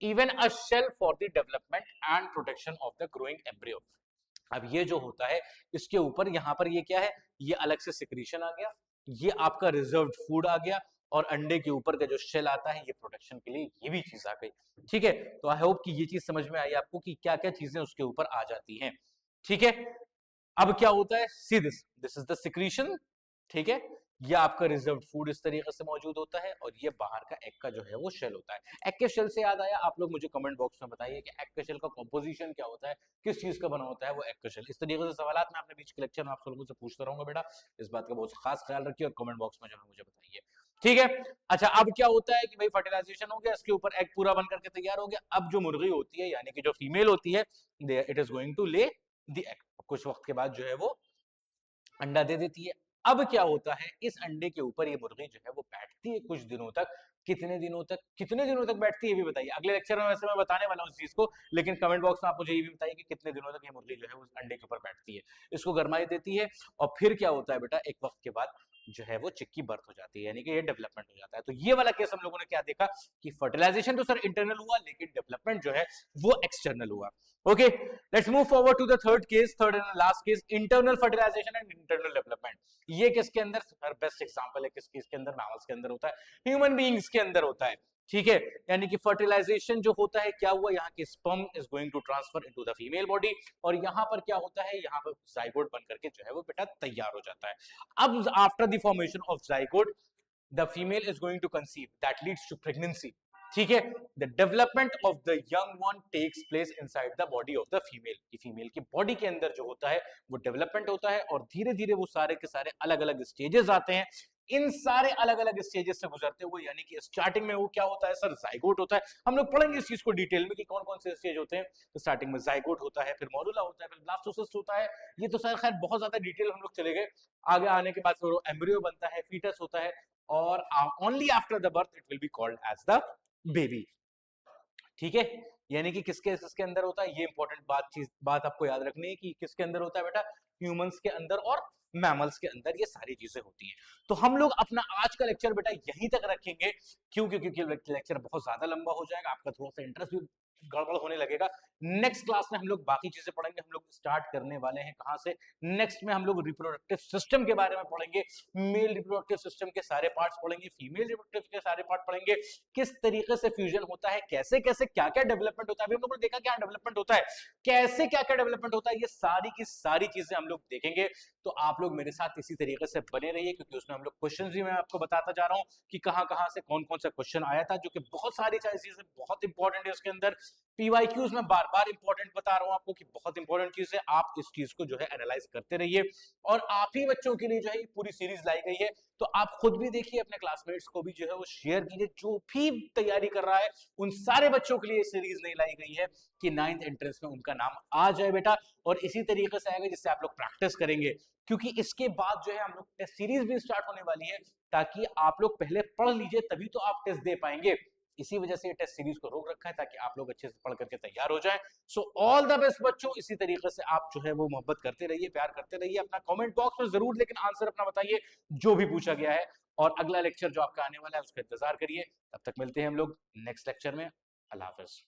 even a shell for the development and protection of the growing embryo. अब ये जो होता है इसके ऊपर, यहां पर ये क्या है? ये अलग से सिक्रीशन आ गया, ये आपका रिजर्व फूड आ गया, और अंडे के ऊपर का जो शेल आता है ये प्रोटेक्शन के लिए, ये भी चीज आ गई। ठीक है, तो आई होप कि ये चीज समझ में आई आपको कि क्या क्या चीजें उसके ऊपर आ जाती हैं। ठीक है, अब क्या होता है? See this, this is the secretion. ठीक है, ये आपका रिजर्व फूड इस तरीके से मौजूद होता है, और ये बाहर का एग का जो है वो शेल होता है। एग के शेल से याद आया, आप लोग मुझे कमेंट बॉक्स में बताइए कि एग के शेल का कंपोजिशन क्या होता है, किस चीज का बना होता है वो एग का शेल। इस तरीके से सवाल मैं अपने बीच के लेक्चर में आप लोगों से पूछता रहूंगा बेटा, इस बात का बहुत खास ख्याल रखिए और कमेंट बॉक्स में जो है मुझे बताइए। ठीक है। अच्छा, अब क्या होता है कि भाई फर्टिलाइजेशन हो गया, इसके ऊपर एग पूरा बन करके तैयार हो गया। अब जो मुर्गी होती है यानी कि जो फीमेल होती है, इट इज गोइंग टू ले द एग। कुछ वक्त के बाद जो है वो अंडा दे देती है। अब क्या होता है, इस अंडे के ऊपर ये मुर्गी जो है वो बैठती है कुछ दिनों तक। कितने दिनों तक बैठती है ये भी बताइए। अगले लेक्चर में वैसे मैं बताने वाला हूँ इस चीज को, लेकिन कमेंट बॉक्स में आप मुझे ये भी बताइए कि कितने दिनों तक ये मुर्गी जो है उस अंडे के ऊपर बैठती है, इसको गरमाई देती है। और फिर क्या होता है बेटा, एक वक्त के बाद जो है वो चिक की बर्थ हो जाती है, यानी कि ये डेवलपमेंट हो जाता है। तो ये वाला केस हम लोगों ने क्या देखा कि फर्टिलाइजेशन तो सर इंटरनल हुआ, लेकिन डेवलपमेंट जो है वो एक्सटर्नल हुआ। Okay, let's move forward to the third case, third and last case, internal fertilization and internal development. ये किसके अंदर, बेस्ट एग्जांपल है किस किसके अंदर, मैमल्स के अंदर होता है, ह्यूमन बीइंग्स के अंदर होता है। ठीक है, यानी कि फर्टिलाइजेशन जो होता है, क्या हुआ, यहाँ के sperm is going to transfer into the female body, और यहाँ पर क्या होता है, यहाँ पर जाइगोट बन करके जो है वो बेटा तैयार हो जाता है। अब after the formation of zygote, the female is going to conceive, that leads to pregnancy। ठीक है, the development of the young one takes place inside the body of the female। कि फीमेल की बॉडी के अंदर जो होता है वो डेवलपमेंट होता है, और धीरे धीरे वो सारे के सारे अलग अलग स्टेजेस आते हैं। इन सारे अलग अलग स्टेजेस से गुजरते हुए, यानी कि स्टार्टिंग में वो क्या होता है सर, जाइगोट होता है। हम लोग पढ़ेंगे इस चीज को डिटेल में कि कौन कौन से स्टेज होते हैं। तो स्टार्टिंग में जाइगोट होता है, फिर मॉडुला होता है, फिर ब्लास्टोसिस्ट होता है। ये तो सर खैर बहुत ज्यादा डिटेल हम लोग चले गए। आगे आने के बाद फिर एम्ब्रियो बनता है, फीटस होता है, और only after the birth it will be called as the baby. ठीक है, यानी कि किसके किसके अंदर होता है, ये इंपॉर्टेंट बात आपको याद रखनी है कि किसके अंदर होता है बेटा, ह्यूमंस के अंदर और मैमल्स के अंदर ये सारी चीजें होती हैं। तो हम लोग अपना आज का लेक्चर बेटा यहीं तक रखेंगे। क्यों? क्योंकि लेक्चर बहुत ज्यादा लंबा हो जाएगा, आपका थोड़ा सा इंटरेस्ट भी गड़बड़ होने लगेगा। नेक्स्ट क्लास में हम लोग बाकी चीजें पढ़ेंगे। हम लोग स्टार्ट करने वाले हैं कहां से, नेक्स्ट में हम लोग रिप्रोडक्टिव सिस्टम के बारे में पढ़ेंगे। मेल रिप्रोडक्टिव सिस्टम के सारे पार्ट्स पढ़ेंगे, फीमेल रिप्रोडक्टिव के सारे पार्ट पढ़ेंगे, किस तरीके से फ्यूजन होता है, कैसे कैसे क्या क्या डेवलपमेंट होता है। अभी हम लोगों ने देखा क्या डेवलपमेंट होता है, कैसे क्या क्या डेवलपमेंट होता है, ये सारी की सारी चीजें हम लोग देखेंगे। तो आप लोग मेरे साथ इसी तरीके से बने रहिए, क्योंकि उसमें हम लोग क्वेश्चंस भी मैं आपको बताता जा रहा हूं कि कहां कहां से कौन कौन सा क्वेश्चन आया था, जो कि बहुत सारी चीजें बहुत इंपॉर्टेंट है उसके अंदर। पीवाईक्यूज में बार बार इंपॉर्टेंट बता रहा हूं आपको कि बहुत इंपॉर्टेंट चीज है। आप इस चीज को जो है एनालाइज करते रहिए, और आप ही बच्चों के लिए जो है पूरी सीरीज लाई गई है। तो आप खुद भी देखिए, अपने क्लासमेट्स को भी जो है वो शेयर कीजिए, जो भी तैयारी कर रहा है उन सारे बच्चों के लिए सीरीज नहीं लाई गई है कि 9th एंट्रेंस में उनका नाम आ जाए बेटा। और इसी तरीके से आएगा जिससे आप लोग प्रैक्टिस करेंगे, क्योंकि इसके बाद जो है हम लोग टेस्ट सीरीज भी स्टार्ट होने वाली है, ताकि आप लोग पहले पढ़ लीजिए, तभी तो आप टेस्ट दे पाएंगे। इसी वजह से ये टेस्ट सीरीज को रोक रखा है, ताकि आप लोग अच्छे से पढ़ करके तैयार हो जाएं। सो ऑल द बेस्ट बच्चों, इसी तरीके से आप जो है वो मोहब्बत करते रहिए, प्यार करते रहिए। अपना कमेंट बॉक्स में जरूर लेकिन आंसर अपना बताइए जो भी पूछा गया है। और अगला लेक्चर जो आपका आने वाला है उसका इंतजार करिए। तब तक मिलते हैं हम लोग नेक्स्ट लेक्चर में। अल्लाह हाफिज।